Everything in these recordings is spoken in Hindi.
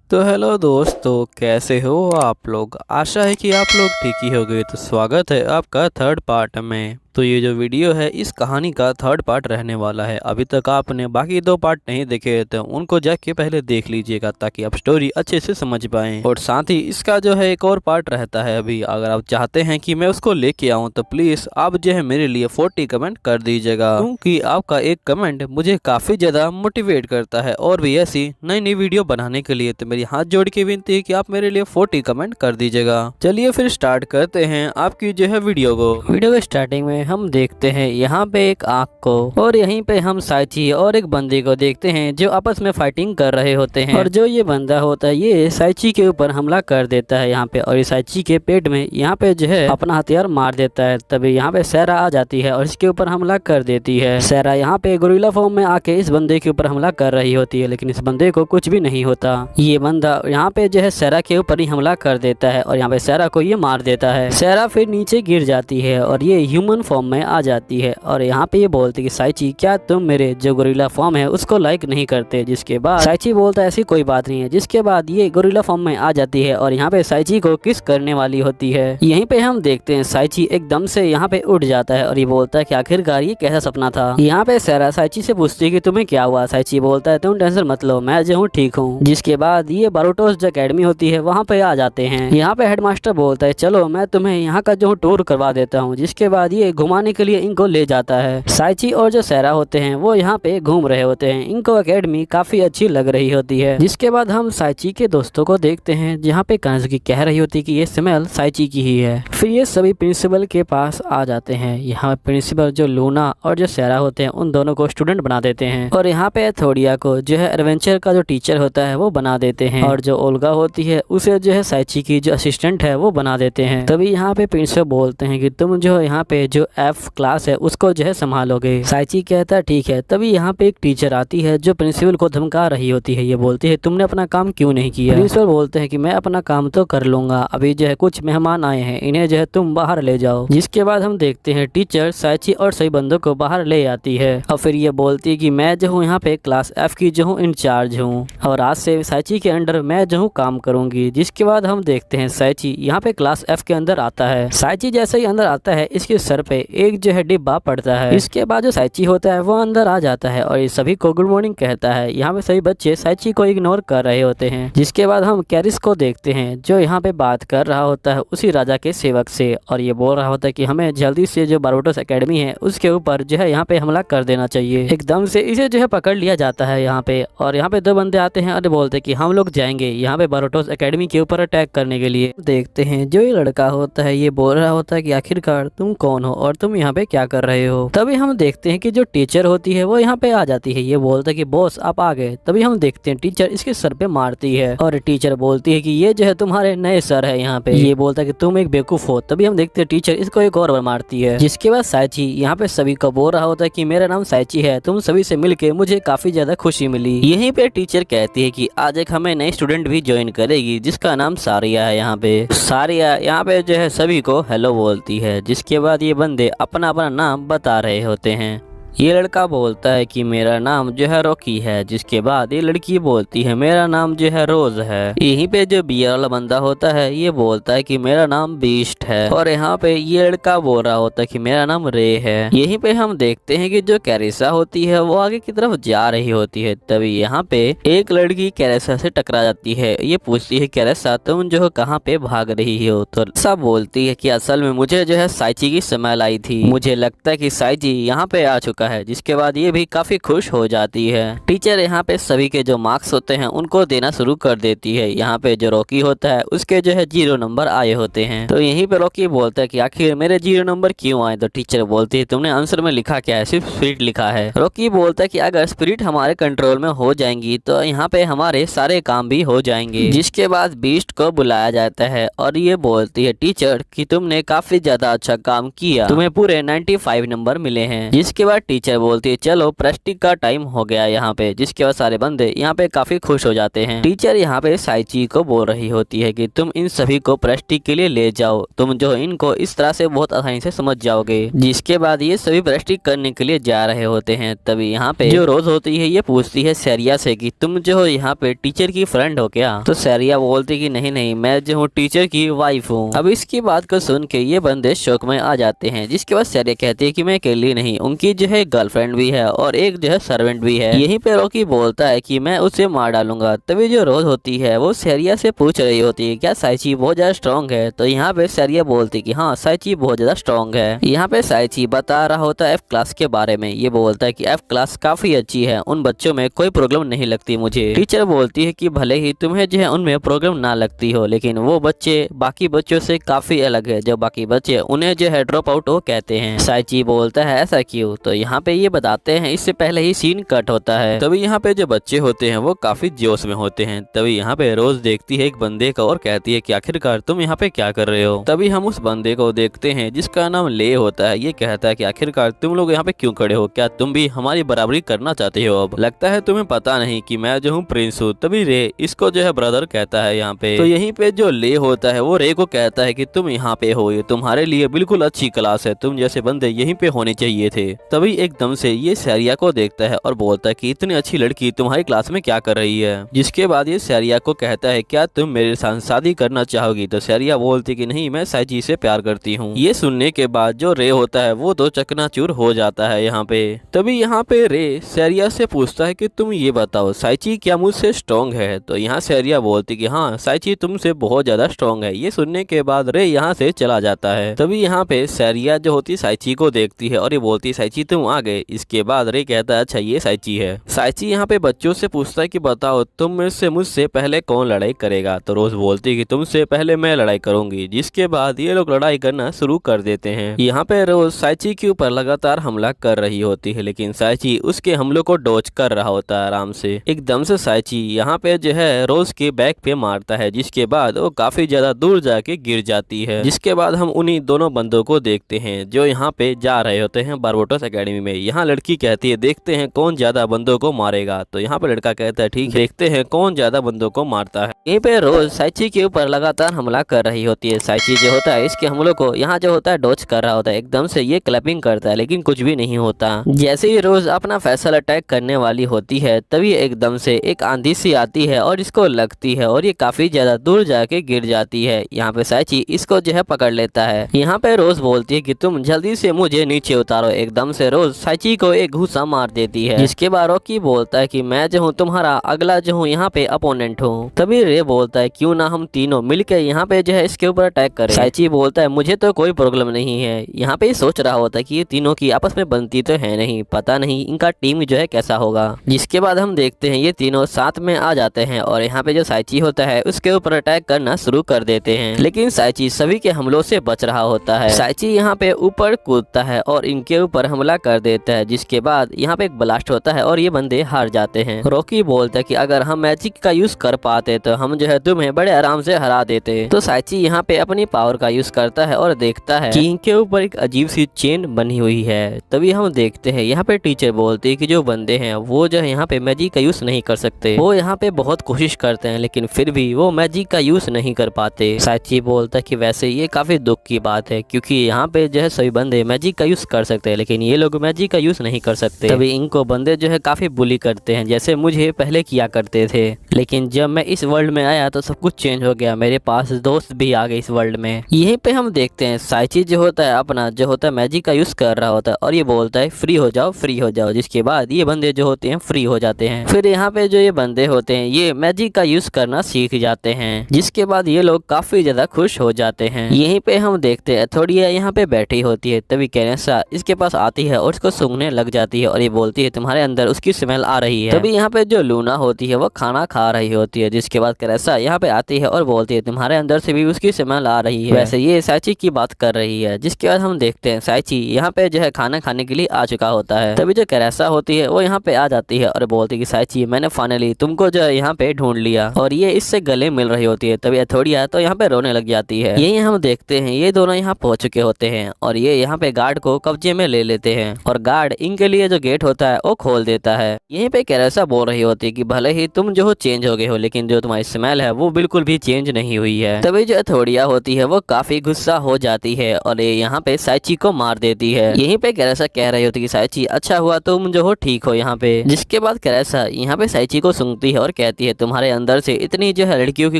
तो हेलो दोस्तों, कैसे हो आप लोग। आशा है कि आप लोग ठीक ही होंगे। तो स्वागत है आपका थर्ड पार्ट में। तो ये जो वीडियो है इस कहानी का थर्ड पार्ट रहने वाला है। अभी तक आपने बाकी दो पार्ट नहीं देखे तो उनको जाके पहले देख लीजिएगा ताकि आप स्टोरी अच्छे से समझ पाएं। और साथ ही इसका जो है एक और पार्ट रहता है। अभी अगर आप चाहते हैं कि मैं उसको लेके आऊँ तो प्लीज आप जो है मेरे लिए 40 कमेंट कर दीजिएगा, क्योंकि आपका एक कमेंट मुझे काफी ज्यादा मोटिवेट करता है और भी ऐसी नई नई वीडियो बनाने के लिए। तो मेरी हाथ जोड़ के विनती है कि आप मेरे लिए 40 कमेंट कर दीजिएगा। चलिए फिर स्टार्ट करते हैं आपकी जो है वीडियो को। वीडियो के स्टार्टिंग में हम देखते हैं यहाँ पे एक आँख को, और यहीं पे हम साइची और एक बंदे को देखते हैं जो आपस में फाइटिंग कर रहे होते हैं। और जो ये बंदा होता है ये साइची के ऊपर हमला कर देता है यहाँ पे, और ये साइची के पेट में यहाँ पे जो है अपना हथियार मार देता है। तभी यहाँ पे सैरा आ जाती है और इसके ऊपर हमला कर देती है। सैरा यहाँ पे गोरिल्ला फॉर्म में आके इस बंदे के ऊपर हमला कर रही होती है, लेकिन इस बंदे को कुछ भी नहीं होता। ये बंदा यहाँ पे जो है सैरा के ऊपर ही हमला कर देता है और यहाँ पे सैरा को ये मार देता है। सैरा फिर नीचे गिर जाती है और ये ह्यूमन फॉर्म में आ जाती है। और यहाँ पे ये बोलती है साइची क्या तुम मेरे जो गोरिल्ला फॉर्म है उसको लाइक नहीं करते। जिसके बाद साइची बोलता है ऐसी कोई बात नहीं है। जिसके बाद ये गोरिल्ला फॉर्म में आ जाती है और यहाँ पे साइची को किस करने वाली होती है। यहीं पे हम देखते हैं साइची एकदम से यहाँ पे उठ जाता है और ये बोलता है कि आखिरकार ये कैसा सपना था। यहाँ पे सैरा साइची से पूछती है कि तुम्हें क्या हुआ। साइची बोलता है तुम टेंशन मत लो, मैं जो हूँ ठीक हूँ। जिसके बाद ये बारूटोस जो अकेडमी होती है वहाँ पे आ जाते हैं। यहाँ पे हेडमास्टर बोलता है चलो मैं तुम्हें यहाँ का जो टूर करवा देता हूँ। जिसके बाद ये घुमाने के लिए इनको ले जाता है। साइची और जो सैरा होते हैं वो यहाँ पे घूम रहे होते हैं। इनको एकेडमी काफी अच्छी लग रही होती है। जिसके बाद हम साइची के दोस्तों को देखते हैं जहाँ पे कांजुकी कह रही होती है कि ये स्मेल साइची की ही है। फिर ये सभी प्रिंसिपल के पास आ जाते हैं। यहाँ प्रिंसिपल जो लूना और जो सैरा होते हैं उन दोनों को स्टूडेंट बना देते हैं और यहाँ पे थोड़िया को जो है एडवेंचर का जो टीचर होता है वो बना देते हैं और जो ओल्गा होती है उसे जो है साइची की जो असिस्टेंट है वो बना देते हैं। तभी यहाँ पे प्रिंसिपल बोलते हैं कि तुम जो यहाँ पे जो F क्लास है उसको जो है संभालोगे। साइची कहता है ठीक है। तभी यहाँ पे एक टीचर आती है जो प्रिंसिपल को धमका रही होती है। ये बोलती है तुमने अपना काम क्यों नहीं किया। प्रिंसिपल बोलते हैं कि मैं अपना काम तो कर लूंगा, अभी जो है कुछ मेहमान आए हैं इन्हें जो है तुम बाहर ले जाओ। जिसके बाद हम देखते हैं टीचर साइची और सही बंदों को बाहर ले आती है और फिर ये बोलती है कि मैं जो हूँ यहाँ पे क्लास F की जो हूँ इंचार्ज हूँ और आज से साइची के अंडर मैं जो हूँ काम करूंगी। जिसके बाद हम देखते हैं साइची यहाँ पे क्लास F के अंदर आता है। साइची जैसे ही अंदर आता है इसके सर पे एक जो है डिब्बा पड़ता है। इसके बाद जो साइची होता है वो अंदर आ जाता है और ये सभी को गुड मॉर्निंग कहता है। यहाँ पे सभी बच्चे साइची को इग्नोर कर रहे होते हैं। जिसके बाद हम कैरिस को देखते हैं जो यहाँ पे बात कर रहा होता है उसी राजा के सेवक से और ये बोल रहा होता है कि हमें जल्दी से जो बारूटोस एकेडमी है उसके ऊपर जो है यहाँ पे हमला कर देना चाहिए। एकदम से इसे जो है पकड़ लिया जाता है यहाँ पे और यहाँ पे दो बंदे आते हैं और बोलते हैं कि हम लोग जाएंगे यहाँ पे बारूटोस एकेडमी के ऊपर अटैक करने के लिए। देखते हैं जो ये लड़का होता है ये बोल रहा होता है कि आखिरकार तुम कौन हो और तुम यहाँ पे क्या कर रहे हो। तभी हम देखते हैं कि जो टीचर होती है वो यहाँ पे आ जाती है। ये बोलता है कि बॉस आप आ गए। तभी हम देखते हैं टीचर इसके सर पे मारती है और टीचर बोलती है कि ये जो है तुम्हारे नए सर है यहाँ पे। ये बोलता है कि तुम एक बेवकूफ हो। तभी हम देखते हैं टीचर इसको एक और मारती है। जिसके बाद साइची यहाँ पे सभी को बोल रहा होता है कि मेरा नाम साइची है, तुम सभी से मिलके मुझे काफी ज्यादा खुशी मिली। यहीं पे टीचर कहती है कि आज एक हमें नई स्टूडेंट भी ज्वाइन करेगी जिसका नाम सारिया है। यहाँ पे सारिया यहाँ पे जो है सभी को हेलो बोलती है। जिसके बाद ये बंदे अपना अपना नाम बता रहे होते हैं। ये लड़का बोलता है कि मेरा नाम जो है रॉकी है। जिसके बाद ये लड़की बोलती है मेरा नाम जो है रोज है। यहीं पे जो बियर वाला बंदा होता है ये बोलता है कि मेरा नाम बीस्ट है और यहाँ पे ये लड़का बोल रहा होता है कि मेरा नाम रे है। यहीं पे हम देखते हैं कि जो कैरिसा होती है वो आगे की तरफ जा रही होती है। तभी यहाँ पे एक लड़की कैरिसा से टकरा जाती है। ये पूछती है कैरिसा तुम जो है कहाँ पे भाग रही हो। तो सब बोलती है कि असल में मुझे जो है साइची की स्मेल आई थी, मुझे लगता है कि साइची यहाँ पे आ चुका है। जिसके बाद ये भी काफी खुश हो जाती है। टीचर यहाँ पे सभी के जो मार्क्स होते हैं उनको देना शुरू कर देती है। यहाँ पे जो रॉकी होता है उसके जो है 0 नंबर आए होते हैं। तो यहीं पे रॉकी बोलता है कि आखिर मेरे 0 नंबर क्यों आए। तो टीचर बोलती है तुमने आंसर में लिखा क्या है, सिर्फ स्पिरिट लिखा है। रॉकी बोलता है कि अगर स्पिरिट हमारे कंट्रोल में हो जाएंगी तो यहाँ पे हमारे सारे काम भी हो जाएंगे। जिसके बाद बीस्ट को बुलाया जाता है और ये बोलती है टीचर कि तुमने काफी ज्यादा अच्छा काम किया, तुम्हें पूरे 95 नंबर मिले हैं। जिसके बाद टीचर बोलती है चलो प्रैक्टिस का टाइम हो गया यहाँ पे, जिसके बाद सारे बंदे यहाँ पे काफी खुश हो जाते हैं। टीचर यहाँ पे साइची को बोल रही होती है कि तुम इन सभी को प्रैक्टिस के लिए ले जाओ, तुम जो इनको इस तरह से बहुत आसानी से समझ जाओगे। जिसके बाद ये सभी प्रैक्टिस करने के लिए जा रहे होते हैं। तभी यहाँ पे जो रोज होती है ये पूछती है सैरिया से कि तुम जो हो यहाँ पे टीचर की फ्रेंड हो क्या? तो सैरिया बोलती कि नहीं नहीं, मैं जो हूँ टीचर की वाइफ हूँ। अब इसकी बात को सुन के ये बंदे शौक में आ जाते हैं। जिसके बाद सैरिया कहती है कि मैं अकेली नहीं, उनकी जो है गर्लफ्रेंड भी है और एक जो है सर्वेंट भी है। यहीं पे रॉकी बोलता है कि मैं उसे मार डालूंगा। तभी जो रोज होती है वो सैरिया से पूछ रही होती है क्या साइची बहुत ज्यादा स्ट्रॉन्ग है? तो यहाँ पे सैरिया बोलती कि हाँ साइची बहुत ज्यादा स्ट्रॉन्ग है। यहाँ पे साइची बता रहा होता है एफ क्लास के बारे में। ये बोलता है कि एफ क्लास काफी अच्छी है, उन बच्चों में कोई प्रॉब्लम नहीं लगती मुझे। टीचर बोलती है कि भले ही तुम्हें जो है उनमें प्रॉब्लम ना लगती हो, लेकिन वो बच्चे बाकी बच्चों से काफी अलग है। जो बाकी बच्चे उन्हें जो है ड्रॉप आउट हो कहते हैं। साइची बोलता है ऐसा क्यों? तो यहाँ पे ये बताते हैं इससे पहले ही सीन कट होता है। तभी यहाँ पे जो बच्चे होते हैं वो काफी जोश में होते हैं। तभी यहाँ पे रोज देखती है एक बंदे को और कहती है कि आखिरकार तुम यहाँ पे क्या कर रहे हो? तभी हम उस बंदे को देखते हैं जिसका नाम ले होता है। ये कहता है कि आखिरकार तुम लोग यहाँ पे क्यों खड़े हो? क्या तुम भी हमारी बराबरी करना चाहते हो? अब लगता है तुम्हें पता नहीं कि मैं जो हूँ प्रिंस हूँ। तभी रे इसको जो है ब्रदर कहता है यहाँ पे। तो यहीं पे जो ले होता है वो रे को कहता है कि तुम यहाँ पे हो, ये तुम्हारे लिए बिल्कुल अच्छी क्लास है, तुम जैसे बंदे यहीं पे होने चाहिए थे। तभी एकदम से ये सैरिया को देखता है और बोलता है कि इतनी अच्छी लड़की तुम्हारी क्लास में क्या कर रही है? जिसके बाद ये सैरिया को कहता है क्या तुम मेरे साथ शादी करना चाहोगी? तो सैरिया बोलती कि नहीं, मैं साइची से प्यार करती हूँ। ये सुनने के बाद जो रे होता है वो तो चकनाचूर हो जाता है यहाँ पे। तभी यहाँ पे रे सैरिया से पूछता है कि तुम ये बताओ साइची क्या मुझसे स्ट्रॉन्ग है? तो यहाँ सैरिया बोलती कि हाँ साइची तुमसे बहुत ज्यादा स्ट्रॉन्ग है। ये सुनने के बाद रे यहाँ से चला जाता है। तभी यहाँ पे सैरिया जो होती साइची को देखती है और ये बोलती साइची तुम आ गए। इसके बाद रे कहता है अच्छा ये साइची है। साइची यहाँ पे बच्चों से पूछता है कि बताओ तुम मुझसे पहले कौन लड़ाई करेगा? तो रोज बोलती कि तुमसे पहले मैं लड़ाई करूंगी। जिसके बाद ये लोग लड़ाई करना शुरू कर देते हैं। यहाँ पे रोज साइची के ऊपर लगातार हमला कर रही होती है, लेकिन साइची उसके हमलों को डॉज कर रहा होता है आराम से। एकदम से साइची यहाँ पे जो है रोज के बैक पे मारता है, जिसके बाद वो काफी ज्यादा दूर जाके गिर जाती है। जिसके बाद हम उन्हीं दोनों बंदों को देखते हैं जो यहाँ पे जा रहे होते हैं बारबोटस एकेडमी में। यहाँ लड़की कहती है देखते हैं कौन ज्यादा बंदों को मारेगा। तो यहाँ पे लड़का कहता है ठीक है, देखते हैं कौन ज्यादा बंदों को मारता है। यहीं पे रोज साइची के ऊपर लगातार हमला कर रही होती है। साइची जो होता है इसके हमलों को यहाँ जो होता है डॉज कर रहा होता है। एकदम से ये क्लैपिंग करता है लेकिन कुछ भी नहीं होता। जैसे ही रोज अपना फैसल अटैक करने वाली होती है तभी एकदम से एक आंधी सी आती है और इसको लगती है और ये काफी ज्यादा दूर जाके गिर जाती है। यहाँ पे साइची इसको जो है पकड़ लेता है। यहाँ पे रोज बोलती है कि तुम जल्दी से मुझे नीचे उतारो। एकदम से रोज साइची को एक घूसा मार देती है। जिसके बाद रॉकी बोलता है कि मैं जो हूँ तुम्हारा अगला जो हूँ यहाँ पे अपोनेंट हूँ। तभी रे बोलता है क्यों ना हम तीनों मिलकर यहाँ पे जो है इसके ऊपर अटैक करें। साइची बोलता है मुझे तो कोई प्रॉब्लम नहीं है। यहाँ पे सोच रहा होता है कि ये तीनों की आपस में बनती तो है नहीं, पता नहीं इनका टीम जो है कैसा होगा। जिसके बाद हम देखते हैं ये तीनों साथ में आ जाते हैं और यहाँ पे जो साइची होता है उसके ऊपर अटैक करना शुरू कर देते हैं। लेकिन साइची सभी के हमलों से बच रहा होता है। साइची यहाँ पे ऊपर कूदता है और इनके ऊपर हमला कर देता है। जिसके बाद यहाँ पे एक ब्लास्ट होता है और ये बंदे हार जाते हैं। रॉकी बोलता है कि अगर हम मैजिक का यूज कर पाते तो हम जो है तुम्हें बड़े आराम से हरा देते। तो साइची यहाँ पे अपनी पावर का यूज करता है और देखता है कि इनके ऊपर एक अजीब सी चेन बनी हुई है। तभी हम देखते हैं यहाँ पे टीचर बोलती है कि जो बंदे हैं वो जो है यहाँ पे मैजिक का यूज नहीं कर सकते। वो यहाँ पे बहुत कोशिश करते हैं लेकिन फिर भी वो मैजिक का यूज नहीं कर पाते। साइची बोलता है कि वैसे ये काफी दुख की बात है क्योंकि यहाँ पे जो है सभी बंदे मैजिक का यूज कर सकते हैं लेकिन ये लोग मैजिक का यूज नहीं कर सकते। तभी इनको बंदे जो है काफी बुली करते हैं जैसे मुझे पहले किया करते थे। लेकिन जब मैं इस वर्ल्ड में आया तो सब कुछ चेंज हो गया, मेरे पास दोस्त भी आ गए इस वर्ल्ड में। यहीं पे हम देखते हैं साइची जो होता है अपना जो होता है मैजिक का यूज कर रहा होता है और ये बोलता है फ्री हो जाओ फ्री हो जाओ। जिसके बाद ये बंदे जो होते हैं फ्री हो जाते हैं। फिर यहाँ पे जो ये बंदे होते हैं ये मैजिक का यूज करना सीख जाते हैं। जिसके बाद ये लोग काफी ज्यादा खुश हो जाते हैं। यहीं पे हम देखते हैं थोड़ी यहाँ पे बैठी होती है। तभी कैरेसा इसके पास आती है और इसको सूंघने लग जाती है और ये बोलती है तुम्हारे अंदर उसकी स्मेल आ रही है। तभी यहाँ पे जो लूना होती है वो खाना खा रही होती है। जिसके बाद कैरेसा यहाँ पे आती है और बोलती है तुम्हारे अंदर से भी उसकी स्मेल आ रही है। वैसे ये साइची की बात कर रही है। जिसके बाद हम देखते हैं साइची यहाँ पे जो है खाना खाने के लिए आ चुका होता है। तभी जो कैरेसा होती है वो यहाँ पे आ जाती है और बोलती है कि साइची मैंने फाइनली तुमको जो है यहाँ पे ढूंढ लिया। और ये इससे गले मिल रही होती है। तभी एथोडिया तो यहाँ पे रोने लग जाती है। यही हम देखते हैं ये दोनों यहाँ पहुंच चुके होते हैं और ये यहाँ पे गार्ड को कब्जे में ले लेते हैं। और गार्ड इनके लिए जो गेट होता है वो खोल देता है। यहीं पे कैरेसा बोल रही होती है कि भले ही तुम जो हो चेंज हो गए हो, लेकिन जो तुम्हारी स्मेल है वो बिल्कुल भी चेंज नहीं हुई है। तभी जो थोड़िया होती है वो काफी गुस्सा हो जाती है और ये यहाँ पे साइची को मार देती है। यहीं पे कैरेसा कह रही होती है कि साइची अच्छा हुआ तुम जो हो ठीक हो यहाँ पे। जिसके बाद कैरेसा यहाँ पे साइची को सूंघती है और कहती है तुम्हारे अंदर से इतनी जो है लड़कियों की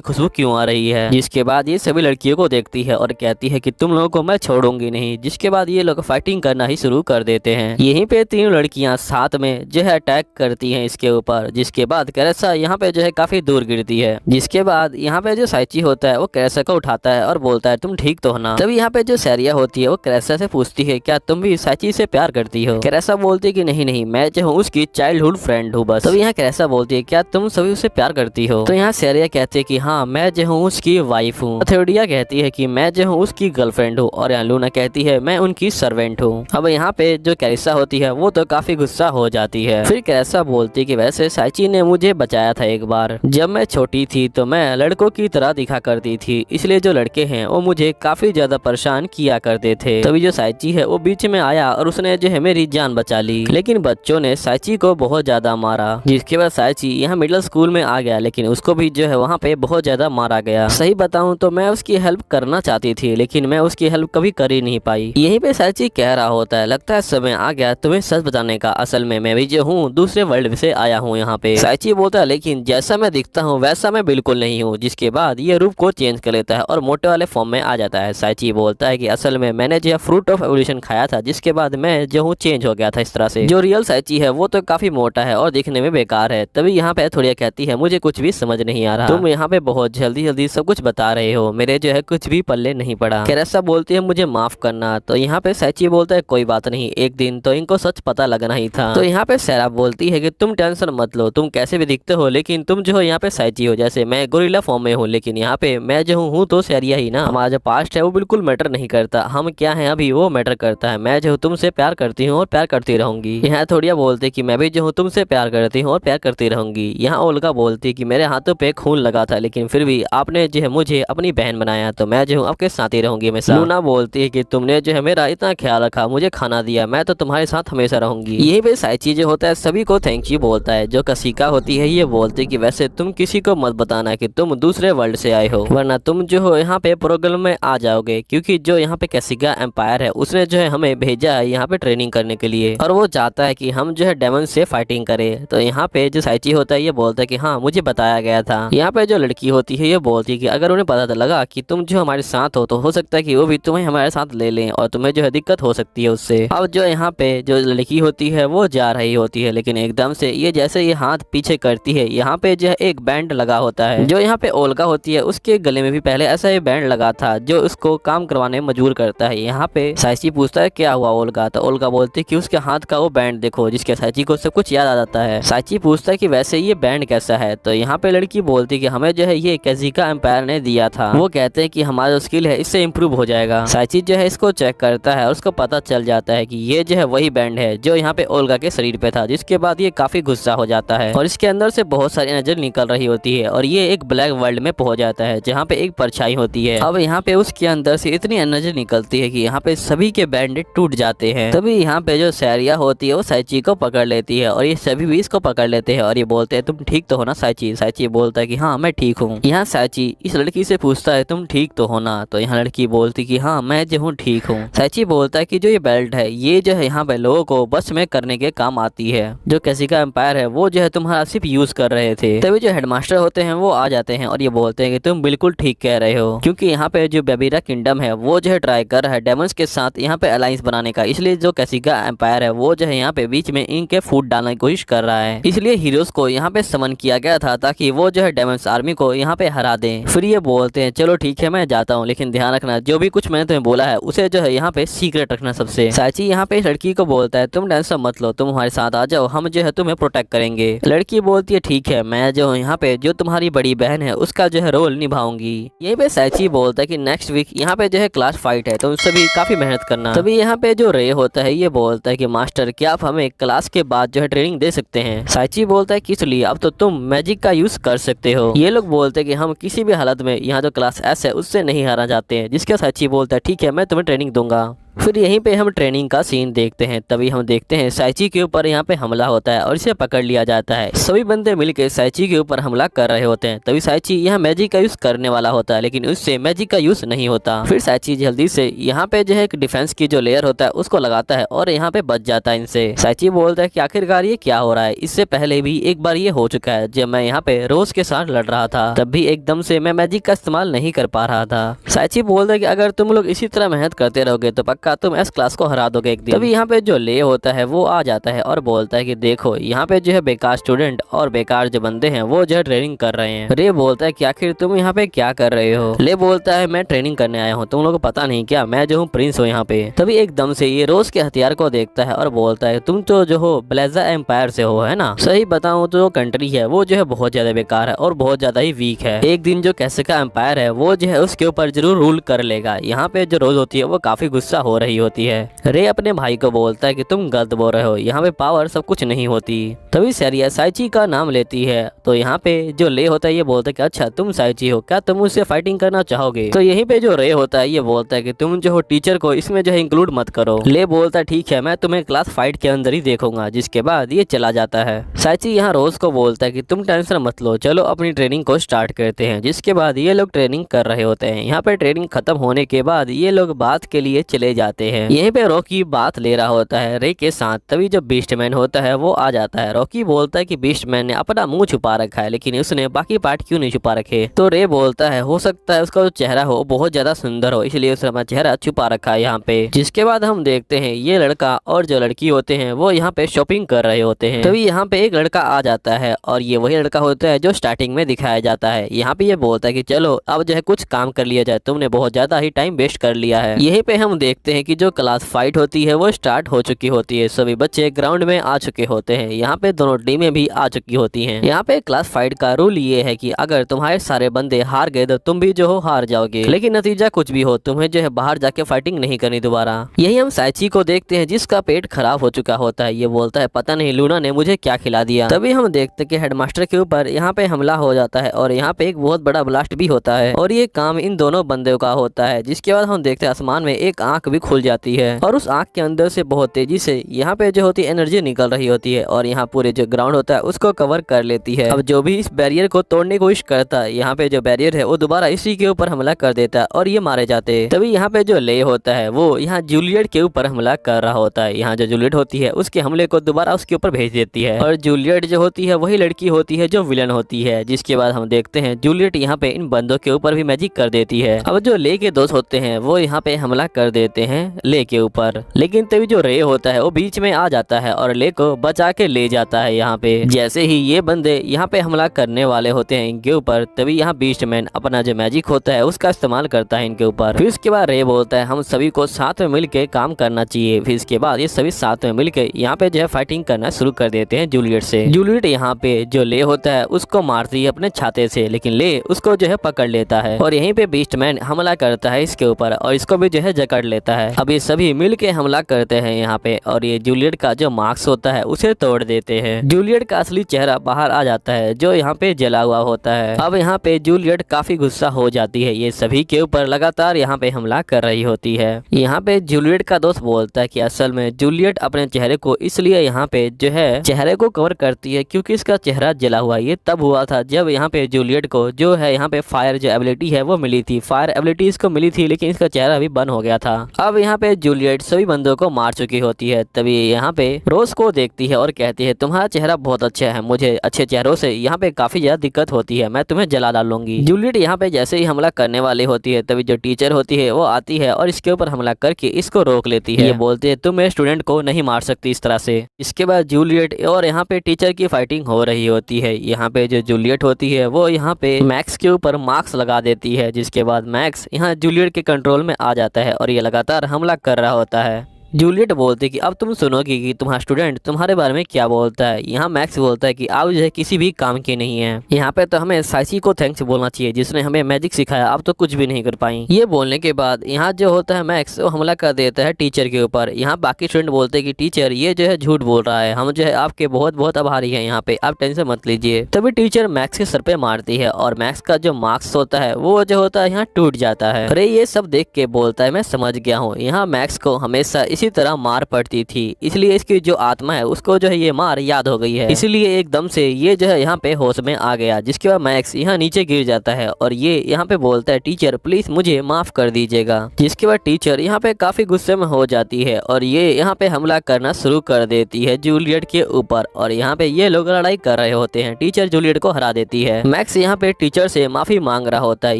खुशबू क्यों आ रही है। जिसके बाद ये सभी लड़कियों को देखती है और कहती है कि तुम लोगों को मैं छोड़ूंगी नहीं। जिसके बाद ये लोग फाइटिंग करना ही शुरू कर देते हैं। यहीं पे तीनों लड़कियां साथ में जो है अटैक करती हैं इसके ऊपर। जिसके बाद कैरेसा यहाँ पे जो है काफी दूर गिरती है। जिसके बाद यहाँ पे जो साइची होता है वो कैरेसा को उठाता है और बोलता है तुम ठीक तो हो ना। तभी यहाँ पे जो सैरिया होती है वो कैरेसा से पूछती है क्या तुम भी साइची से प्यार करती हो। कैरेसा बोलती है कि नहीं नहीं, मैं जो हूँ उसकी चाइल्डहुड फ्रेंड हूँ बस। तभी यहाँ कैरेसा बोलती है क्या तुम सभी उससे प्यार करती हो। तो यहाँ सैरिया कहती है कि हाँ मैं जो हूँ उसकी वाइफ हूँ। थेओडिया कहती है कि मैं जो हूँ उसकी गर्लफ्रेंड हूँ। और यहाँ लूना कहती है मैं उनकी सर्वेंट हूँ। अब यहाँ पे जो कैरेसा होती है वो तो काफी गुस्सा हो जाती है। फिर कैरेसा बोलती है कि वैसे साइची ने मुझे बचाया था एक बार। जब मैं छोटी थी तो मैं लड़कों की तरह दिखा करती थी, इसलिए जो लड़के हैं वो मुझे काफी ज्यादा परेशान किया करते थे। तभी जो साइची है वो बीच में आया और उसने जो है मेरी जान बचा ली। लेकिन बच्चों ने साइची को बहुत ज्यादा मारा। जिसके बाद साइची यहाँ मिडिल स्कूल में आ गया, लेकिन उसको भी जो है वहाँ पे बहुत ज्यादा मारा गया। सही बताऊं तो मैं उसकी हेल्प करना चाहती थी, लेकिन मैं उसकी हेल्प कभी कर ही नहीं पाई। यहीं पे साइची कह रहा होता है लगता है समय आ गया तुम्हें सच बताने का। असल में मैं भी जो हूँ दूसरे वर्ल्ड से आया हूँ यहाँ पे। साइची बोलता है लेकिन जैसा मैं दिखता हूँ वैसा मैं बिल्कुल नहीं हूँ। जिसके बाद ये रूप को चेंज कर लेता है और मोटे वाले फॉर्म में आ जाता है। साइची बोलता है कि असल में मैंने जो फ्रूट ऑफ एवोल्यूशन खाया था, जिसके बाद मैं जो हूँ चेंज हो गया था इस तरह से। जो रियल साइची है वो तो काफी मोटा है और दिखने में बेकार है। तभी यहाँ पे थोड़िया कहती है मुझे कुछ भी समझ नहीं आ रहा, तुम यहाँ पे बहुत जल्दी जल्दी सब कुछ बता रहे हो, मेरे जो है कुछ भी पल्ले नहीं पड़ा। कैरेसा बोलती है मुझे माफ करना। तो यहाँ पे साइची बोलता है कोई बात नहीं, एक दिन तो इनको सच पता लगना ही था। तो यहाँ पे सैरा बोलती है कि तुम टेंशन मत लो, तुम कैसे भी दिखते हो लेकिन तुम जो हो यहाँ पे साइची हो। जैसे मैं गोरिल्ला फॉर्म में हूँ, लेकिन यहाँ पे मैं जो हूँ तो सैरिया ही ना। हमारा जो पास्ट है वो बिल्कुल मैटर नहीं करता, हम क्या है अभी वो मैटर करता है। मैं जो तुमसे प्यार करती हूँ और प्यार करती रहूंगी। यहाँ थोड़िया बोलते कि मैं भी जो हूँ तुमसे प्यार करती हूँ और प्यार करती रहूंगी। यहाँ ओल्गा बोलती कि मेरे हाथों पे खून लगा था, लेकिन फिर भी आपने जो है मुझे अपनी बहन बनाया, तो मैं जो हूँ आपके साथ ही रहूंगी हमेशा। लूना बोलती है कि तुमने जो है मेरा इतना ख्याल रखा, मुझे खाना दिया, मैं तो तुम्हारे साथ हमेशा रहूंगी। यही पे साइची जो होता है सभी को थैंक यू बोलता है। जो कसिका होती है ये बोलती कि वैसे तुम किसी को मत बताना कि तुम दूसरे वर्ल्ड से आए हो, वरना तुम जो हो यहाँ पे प्रॉब्लम में आ जाओगे। क्योंकि जो यहाँ पे कसिका एम्पायर है उसने जो है हमें भेजा है यहाँ पे ट्रेनिंग करने के लिए, और वो चाहता है कि हम जो है डेमन से फाइटिंग करें। तो यहाँ पे जो साइची होता है ये बोलता है कि हाँ मुझे बताया गया था। यहाँ पे जो लड़की होती है ये बोलती है कि अगर उन्हें पता लगा कि तुम जो हमारे साथ हो सकता है कि वो भी तुम्हें हमारे साथ ले लें और तुम्हें जो है दिक्कत हो सकती है उससे। अब जो यहाँ पे जो लड़की होती है वो जा रही होती है, लेकिन एकदम से ये जैसे ये हाथ पीछे करती है, यहाँ पे जो है एक बैंड लगा होता है। जो यहाँ पे ओल्गा होती है उसके गले में भी पहले ऐसा ही बैंड लगा था जो उसको काम करवाने में मजबूर करता है। यहाँ पे साइची पूछता है क्या हुआ ओल्गा, तो ओल्गा बोलती है कि उसके हाथ का वो बैंड देखो, जिसके साइची को सब कुछ याद आ जाता है। साइची पूछता है कि वैसे ये बैंड कैसा है, तो यहाँ पे लड़की बोलती है कि हमें जो है ये कसिका एम्पायर ने दिया था। वो कहते हैं कि हमारा जो स्किल है इससे इम्प्रूव हो जाएगा। साइची जो है इसको चेक करता है और उसको पता चल जाता है कि ये जो है वही बैंड है जो यहाँ पे ओल्गा के शरीर पे था। जिसके बाद ये काफी गुस्सा हो जाता है और इसके अंदर से बहुत सारी एनर्जी निकल रही होती है और ये एक ब्लैक वर्ल्ड में पहुंच जाता है जहाँ पे एक परछाई होती है। अब यहाँ पे उसके अंदर से इतनी एनर्जी निकलती है कि यहाँ पे सभी के बैंड टूट जाते हैं। तभी यहाँ पे जो सैरिया होती है वो साइची को पकड़ लेती है और ये सभी भी इसको पकड़ लेते हैं और ये बोलते हैं तुम ठीक तो हो ना साइची। साइची बोलता है कि हाँ मैं ठीक हूँ। यहाँ साइची इस लड़की से पूछता है तुम ठीक तो हो ना, तो यहाँ लड़की बोलती कि हाँ मैं जो हूँ ठीक हूँ। साइची बोलता है कि जो ये बेल्ट है ये जो है यहाँ पे लोगों को बस में करने के काम आती है। जो कसिका एम्पायर है वो जो है तुम्हारा सिर्फ यूज कर रहे थे। तभी जो हेडमास्टर होते हैं वो आ जाते हैं और ये बोलते हैं कि तुम बिल्कुल ठीक कह रहे हो, क्योंकि यहाँ पे जो बेबीरा किंगडम है वो जो है ट्राई कर रहा है डेमंस के साथ यहाँ पे अलायंस बनाने का। इसलिए जो कसिका एम्पायर है वो जो है यहाँ पे बीच में इनके फूट डालने की कोशिश कर रहा है। इसलिए हीरोज को यहाँ पे समन किया गया था ताकि वो जो है डेमंस आर्मी को यहाँ पे हरा दें। फिर ये बोलते हैं चलो ठीक है मैं जाता हूँ, लेकिन ध्यान रखना जो भी कुछ मैंने तुम्हें बोला है उसे जो है यहाँ पे सीक्रेट रखना सबसे। साइची यहाँ पे लड़की को बोलता है तुम टेंशन मत लो, तुम हमारे साथ आ जाओ, हम जो है तुम्हें प्रोटेक्ट करेंगे। लड़की बोलती है ठीक है मैं जो यहाँ पे जो तुम्हारी बड़ी बहन है उसका जो है रोल निभाऊंगी। यहीं पे साइची बोलता है कि नेक्स्ट वीक यहाँ पे जो है क्लास फाइट है तो उससे भी काफी मेहनत करना। तभी यहाँ पे जो रे होता है ये बोलता है कि मास्टर क्या आप हमें क्लास के बाद जो है ट्रेनिंग दे सकते हैं। साइची बोलता है किस लिए, अब तो तुम मैजिक का यूज कर सकते हो। ये लोग बोलते हैं कि हम किसी भी हालत में यहाँ जो क्लास एस है उससे नहीं हारना चाहते हैं। जिसके साइची बोलता है ठीक है मैं तुम्हें ट्रेनिंग दूंगा। फिर यहीं पे हम ट्रेनिंग का सीन देखते हैं। तभी हम देखते हैं साइची के ऊपर यहाँ पे हमला होता है और इसे पकड़ लिया जाता है। सभी बंदे मिलकर साइची के ऊपर हमला कर रहे होते हैं। तभी साइची यहाँ मैजिक का यूज करने वाला होता है, लेकिन उससे मैजिक का यूज नहीं होता। फिर साइची जल्दी से यहाँ पे जो है एक डिफेंस की जो लेयर होता है उसको लगाता है और यहाँ पे बच जाता है इनसे। साइची बोलता है कि आखिरकार ये क्या हो रहा है, इससे पहले भी एक बार ये हो चुका है जब मैं यहाँ पे रोज के साथ लड़ रहा था, तब भी एकदम से मैं मैजिक का इस्तेमाल नहीं कर पा रहा था। साइची बोलता है कि अगर तुम लोग इसी तरह मेहनत करते रहोगे तो पक्का तुम एस क्लास को हरा दोगे एक दिन। तभी यहाँ पे जो ले होता है वो आ जाता है और बोलता है कि देखो यहाँ पे जो है बेकार स्टूडेंट और बेकार जो बंदे हैं वो जो है ट्रेनिंग कर रहे हैं। रे बोलता है कि आखिर तुम यहाँ पे क्या कर रहे हो। ले बोलता है मैं ट्रेनिंग करने आया हूँ, तुम लोगों को पता नहीं क्या, मैं जो हूँ प्रिंस हूँ यहाँ पे। तभी एकदम से ये रोज के हथियार को देखता है और बोलता है तुम तो जो हो ब्लेजा एम्पायर से हो, है ना। सही बताऊँ तो जो कंट्री है वो जो है बहुत ज्यादा बेकार है और बहुत ज्यादा ही वीक है। एक दिन जो कैसिका एम्पायर है वो जो है उसके ऊपर जरूर रूल कर लेगा। यहाँ पे जो रोज होती है वो काफी गुस्सा हो रही होती है। रे अपने भाई को बोलता है कि तुम गलत बोल रहे हो, यहाँ पे पावर सब कुछ नहीं होती। तभी सेरिया साइची का नाम लेती है तो यहाँ पे जो ले होता है ये बोलता है कि अच्छा तुम साइची हो, क्या तुम मुझसे फाइटिंग करना चाहोगे। तो यहीं पे जो रे होता है ये बोलता है कि तुम जो हो टीचर को इसमें जो है इंक्लूड मत करो। ले बोलता है ठीक है, मैं तुम्हें क्लास फाइट के अंदर ही देखूंगा। जिसके बाद ये चला जाता है। साइची यहाँ रोज को बोलता है कि तुम टेंशन मत लो, चलो अपनी ट्रेनिंग को स्टार्ट करते हैं। जिसके बाद ये लोग ट्रेनिंग कर रहे होते हैं। यहाँ पे ट्रेनिंग खत्म होने के बाद ये लोग बात के लिए चले जाते हैं। यहीं पे रॉकी बात ले रहा होता है रे के साथ। तभी जब बीस्टमैन होता है वो आ जाता है। रॉकी बोलता है कि बीस्टमैन ने अपना मुंह छुपा रखा है, लेकिन उसने बाकी पार्ट क्यों नहीं छुपा रखे। तो रे बोलता है हो सकता है उसका जो चेहरा हो बहुत ज्यादा सुंदर हो, इसलिए उसने अपना चेहरा छुपा रखा है यहाँ पे। जिसके बाद हम देखते हैं ये लड़का और जो लड़की होते हैं वो यहाँ पे शॉपिंग कर रहे होते हैं। तभी यहाँ पे एक लड़का आ जाता है और ये वही लड़का होता है जो स्टार्टिंग में दिखाया जाता है। यहाँ पे ये बोलता है कि चलो अब जो है कुछ काम कर लिया जाए, तुमने बहुत ज्यादा ही टाइम वेस्ट कर लिया है। यहीं पे हम देखते हैं कि जो क्लास फाइट होती है वो स्टार्ट हो चुकी होती है। सभी बच्चे ग्राउंड में आ चुके होते हैं। यहाँ पे दोनों टीमें भी आ चुकी होती हैं। यहाँ पे क्लास फाइट का रूल ये है कि अगर तुम्हारे सारे बंदे हार गए तो तुम भी जो हो हार जाओगे, लेकिन नतीजा कुछ भी हो तुम्हें जो है बाहर जाके फाइटिंग नहीं करनी दोबारा। यही हम साइची को देखते हैं जिसका पेट खराब हो चुका होता है। ये बोलता है पता नहीं लूना ने मुझे क्या खिला दिया। तभी हम देखते कि हेडमास्टर के ऊपर यहाँ पे हमला हो जाता है और यहाँ पे एक बहुत बड़ा ब्लास्ट भी होता है और ये काम इन दोनों बंदों का होता है। जिसके बाद हम देखते हैं आसमान में एक आंख भी खुल जाती है और उस आंख के अंदर से बहुत तेजी से यहाँ पे जो होती है एनर्जी निकल रही होती है और यहाँ पूरे जो ग्राउंड होता है उसको कवर कर लेती है। अब जो भी इस बैरियर को तोड़ने की कोशिश करता है, यहाँ पे जो बैरियर है वो दोबारा इसी के ऊपर हमला कर देता है और ये मारे जाते हैं। तभी यहाँ पे जो ले होता है वो यहाँ जूलियट के ऊपर हमला कर रहा होता है। यहाँ जो जूलियट होती है उसके हमले को दोबारा उसके ऊपर भेज देती है और जूलियट जो होती है वही लड़की होती है जो विलन होती है। जिसके बाद हम देखते हैं जूलियट यहाँ पे इन बंदों के ऊपर भी मैजिक कर देती है। अब जो ले के दोस्त होते हैं वो यहाँ पे हमला कर देते हैं ले के ऊपर, लेकिन तभी जो रे होता है वो बीच में आ जाता है और ले को बचा के ले जाता है। यहाँ पे जैसे ही ये बंदे यहाँ पे हमला करने वाले होते हैं इनके ऊपर, तभी यहाँ बीस्टमैन अपना जो मैजिक होता है उसका इस्तेमाल करता है इनके ऊपर। फिर उसके बाद रे बोलता है हम सभी को साथ में मिलकर काम करना चाहिए। फिर इसके बाद ये सभी साथ में मिलकर यहाँ पे जो है फाइटिंग करना शुरू कर देते हैं जूलियट से। जूलियट यहाँ पे जो ले होता है उसको मारती है अपने छाते से, लेकिन ले उसको जो है पकड़ लेता है और यहीं पे बीस्टमैन हमला करता है इसके ऊपर और इसको भी जो है जकड़ लेता है। अब ये सभी मिलके हमला करते हैं यहाँ पे और ये जूलियट का जो मार्क्स होता है उसे तोड़ देते हैं। जूलियट का असली चेहरा बाहर आ जाता है जो यहाँ पे जला हुआ होता है। अब यहाँ पे जूलियट काफी गुस्सा हो जाती है, ये सभी के ऊपर लगातार यहाँ पे हमला कर रही होती है। यहाँ पे जूलियट का दोस्त बोलता है कि असल में जूलियट अपने चेहरे को इसलिए यहाँ पे जो है चेहरे को कवर करती है क्योंकि इसका चेहरा जला हुआ। ये तब हुआ था जब यहाँ पे जूलियट को जो है यहाँ पे फायर जो एबिलिटी है वो मिली थी, फायर एबिलिटी इसको मिली थी, लेकिन इसका चेहरा भी बंद हो गया था। अब यहाँ पे जूलियट सभी बंदों को मार चुकी होती है। तभी यहाँ पे रोज को देखती है और कहती है तुम्हारा चेहरा बहुत अच्छा है, मुझे अच्छे चेहरों से यहाँ पे काफी ज्यादा दिक्कत होती है, मैं तुम्हें जला डालूंगी। जूलियट यहाँ पे जैसे ही हमला करने वाली होती है तभी जो टीचर होती है वो आती है और इसके ऊपर हमला करके इसको रोक लेती है। ये बोलते हैं तुम मेरे स्टूडेंट को नहीं मार सकती इस तरह से। इसके बाद जूलियट और यहाँ पे टीचर की फाइटिंग हो रही होती है। यहाँ पे जो जूलियट होती है वो यहाँ पे मैक्स के ऊपर मार्क्स लगा देती है। जिसके बाद मैक्स यहाँ जूलियट के कंट्रोल में आ जाता है और ये लगातार हमला कर रहा होता है। जूलियट बोलती है कि अब तुम सुनोगे कि तुम्हारा स्टूडेंट तुम्हारे बारे में क्या बोलता है। यहाँ मैक्स बोलता है कि आप जो है किसी भी काम के नहीं है। यहाँ पे तो हमें साइची को थैंक्स बोलना चाहिए जिसने हमें मैजिक सिखाया, अब तो कुछ भी नहीं कर पाई। ये बोलने के बाद यहाँ जो होता है मैक्स वो हमला कर देता है टीचर के ऊपर। यहाँ बाकी स्टूडेंट बोलते हैं कि टीचर ये जो है झूठ बोल रहा है, हम जो है आपके बहुत बहुत आभारी है, यहाँ पे आप टेंशन मत लीजिए। तभी टीचर मैक्स के सर पे मारती है और मैक्स का जो मार्क्स होता है वो जो होता है यहाँ टूट जाता है। अरे ये सब देख के बोलता है मैं समझ गया हूँ, यहाँ मैक्स को हमेशा इसी तरह मार पड़ती थी, इसलिए इसकी जो आत्मा है उसको जो है ये मार याद हो गई है, इसलिए एकदम से ये जो है यहाँ पे होश में आ गया। जिसके बाद मैक्स यहाँ नीचे गिर जाता है और ये यहाँ पे बोलता है टीचर प्लीज मुझे माफ कर दीजिएगा। जिसके बाद टीचर यहाँ पे काफी गुस्से में हो जाती है और ये यहाँ पे हमला करना शुरू कर देती है जूलियट के ऊपर और यहाँ पे ये लोग लड़ाई कर रहे होते हैं। टीचर जूलियट को हरा देती है। मैक्स यहाँ पे टीचर से माफी मांग रहा होता है,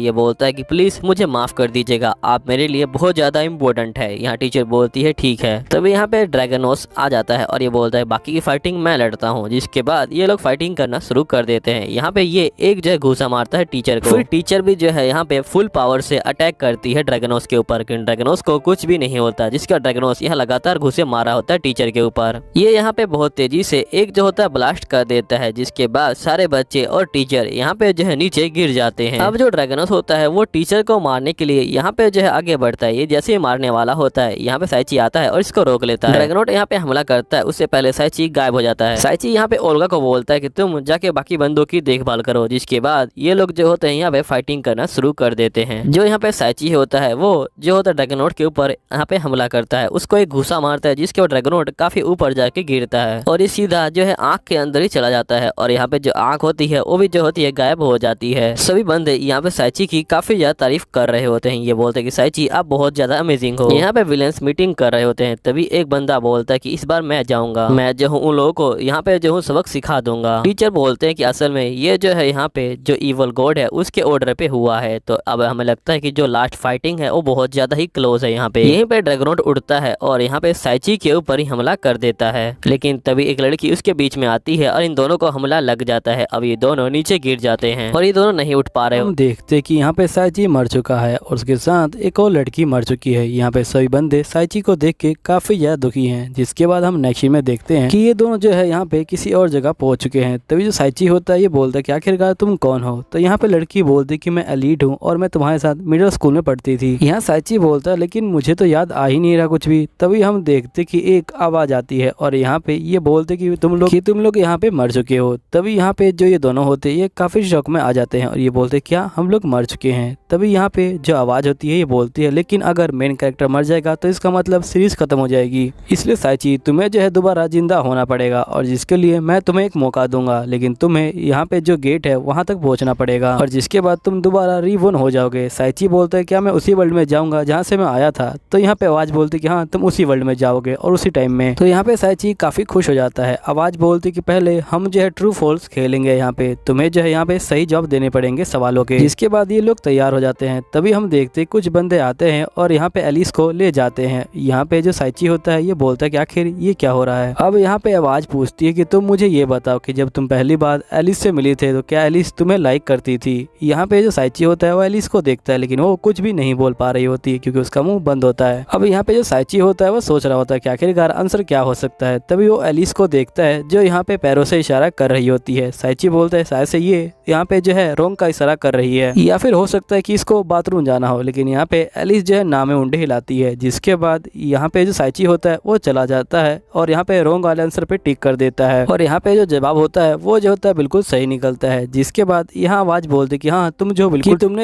ये बोलता है कि प्लीज मुझे माफ कर दीजिएगा, आप मेरे लिए बहुत ज्यादा इम्पोर्टेंट है। यहाँ टीचर बोलती है ठीक है। तभी यहाँ पे ड्रैगनोस आ जाता है और ये बोलता है बाकी की फाइटिंग मैं लड़ता हूँ। जिसके बाद ये लोग फाइटिंग करना शुरू कर देते हैं। यहाँ पे ये एक जो है घूसा मारता है टीचर को, फिर टीचर भी जो है यहाँ पे फुल पावर से अटैक करती है ड्रैगनोस के ऊपर, लेकिन ड्रैगनोस को कुछ भी नहीं होता। जिसका ड्रैगनोस यहाँ लगातार घुसे मारा होता है टीचर के ऊपर। ये यहाँ पे बहुत तेजी से एक जो होता है ब्लास्ट कर देता है, जिसके बाद सारे बच्चे और टीचर यहाँ पे जो है नीचे गिर जाते हैं। अब जो ड्रैगनोस होता है वो टीचर को मारने के लिए यहाँ पे जो है आगे बढ़ता है। ये जैसे ही मारने वाला होता है यहाँ पे साइची आता है और इसको रोक लेता है। ड्रैगनोट यहाँ पे हमला करता है, उससे पहले साइची गायब हो जाता है। साइची यहाँ पे ओल्गा को बोलता है कि तुम जाके बाकी बंदों की देखभाल करो। जिसके बाद ये लोग जो होते हैं यहाँ पे फाइटिंग करना शुरू कर देते हैं। जो यहाँ पे साइची होता है वो जो होता है ड्रैगनोट के ऊपर यहाँ पे हमला करता है, उसको एक घुसा मारता है जिसके बाद ड्रैगनोट काफी ऊपर जाके गिरता है और ये सीधा जो है आंख के अंदर ही चला जाता है और यहाँ पे जो आंख होती है वो भी जो होती है गायब हो जाती है। सभी बंदे यहाँ पे साइची की काफी ज्यादा तारीफ कर रहे होते हैं। ये बोलते हैं कि साइची आप बहुत ज्यादा अमेजिंग हो। यहाँ पे विलेंस मीटिंग कर रहे होते हैं। तभी एक बंदा बोलता है कि इस बार मैं जाऊंगा, मैं जो हूँ उन लोगों को यहाँ पे जो हूँ सबक सिखा दूंगा। टीचर बोलते हैं कि असल में ये जो है यहाँ पे जो इवल गॉड है उसके ऑर्डर पे हुआ है। तो अब हमें लगता है कि जो लास्ट फाइटिंग है वो बहुत ज्यादा ही क्लोज है। यहाँ पे यहीं पे ड्रैगनोट उड़ता है और यहाँ पे साइची के ऊपर ही हमला कर देता है, लेकिन तभी एक लड़की उसके बीच में आती है और इन दोनों को हमला लग जाता है। अब ये दोनों नीचे गिर जाते हैं और ये दोनों नहीं उठ पा रहे। हम देखते कि यहाँ पे साइची मर चुका है और उसके साथ एक और लड़की मर चुकी है। यहाँ पे सभी बंदे साइची को देख के काफी ज्यादा दुखी हैं। जिसके बाद हम नेक्स्ट में देखते हैं कि ये दोनों जो है यहाँ पे किसी और जगह पहुंच चुके हैं। तभी जो साइची होता है ये बोलता है कि आखिरकार तुम कौन हो। तो यहाँ पे लड़की बोलती कि मैं एलीट हूँ और मैं तुम्हारे साथ मिडिल स्कूल में पढ़ती थी। यहाँ साइची बोलता है लेकिन मुझे तो याद आ ही नहीं रहा कुछ भी। तभी हम देखते कि एक आवाज आती है और यहाँ पे ये बोलते कि तुम लोग यहाँ पे मर चुके हो। तभी यहाँ पे जो ये दोनों होते ये काफी शौक में आ जाते हैं और ये बोलते क्या हम लोग मर चुके हैं। तभी यहाँ पे जो आवाज होती है ये बोलती है लेकिन अगर मेन कैरेक्टर मर जाएगा तो इसका मतलब सीरीज खत्म हो जाएगी, इसलिए साइची तुम्हें जो है दोबारा जिंदा होना पड़ेगा और जिसके लिए मैं तुम्हें एक मौका दूंगा, लेकिन तुम्हें यहाँ पे जो गेट है वहाँ तक पहुँचना पड़ेगा और जिसके बाद तुम दोबारा रीबोर्न हो जाओगे। साइची बोलता है क्या मैं उसी वर्ल्ड में जाऊंगा जहाँ से मैं आया था। तो यहाँ पे आवाज बोलती कि हाँ तुम उसी वर्ल्ड में जाओगे और उसी टाइम में। तो यहाँ पे साइची काफी खुश हो जाता है। आवाज बोलती कि पहले हम जो है ट्रू फॉल्स खेलेंगे, यहाँ पे तुम्हें जो है यहाँ पे सही जवाब देने पड़ेंगे सवालों के। जिसके बाद ये लोग तैयार हो जाते हैं। तभी हम देखते कुछ बंदे आते हैं और यहाँ पे एलिस को ले जाते हैं। यहाँ पे जो साइची होता है ये बोलता है कि आखिर ये क्या हो रहा है। अब यहाँ पे आवाज पूछती है कि तुम मुझे ये बताओ कि जब तुम पहली बार एलिस से मिली थे तो क्या एलिस तुम्हें लाइक करती थी। यहाँ पे जो साइची होता है वो एलिस को देखता है लेकिन वो कुछ भी नहीं बोल पा रही होती है क्योंकि उसका मुंह बंद होता है। अब यहाँ पे जो साइची होता है वो सोच रहा होता है कि आखिरकार आंसर क्या हो सकता है। तभी वो एलिस को देखता है जो यहाँ पे पैरों से इशारा कर रही होती है। साइची बोलता है शायद से ये यहाँ पे जो है रोंग का इशारा कर रही है या फिर हो सकता है कि इसको बाथरूम जाना हो, लेकिन यहाँ पे एलिस जो है नामे उंडे हिलाती है। जिसके बाद यहाँ पे जो साइची होता है वो चला जाता है और यहाँ पे रोंग वाले आंसर पे टिक कर देता है और यहाँ पे जो जवाब होता है वो जो होता है बिल्कुल सही निकलता है। जिसके बाद यहाँ आवाज बोलती कि हाँ तुमने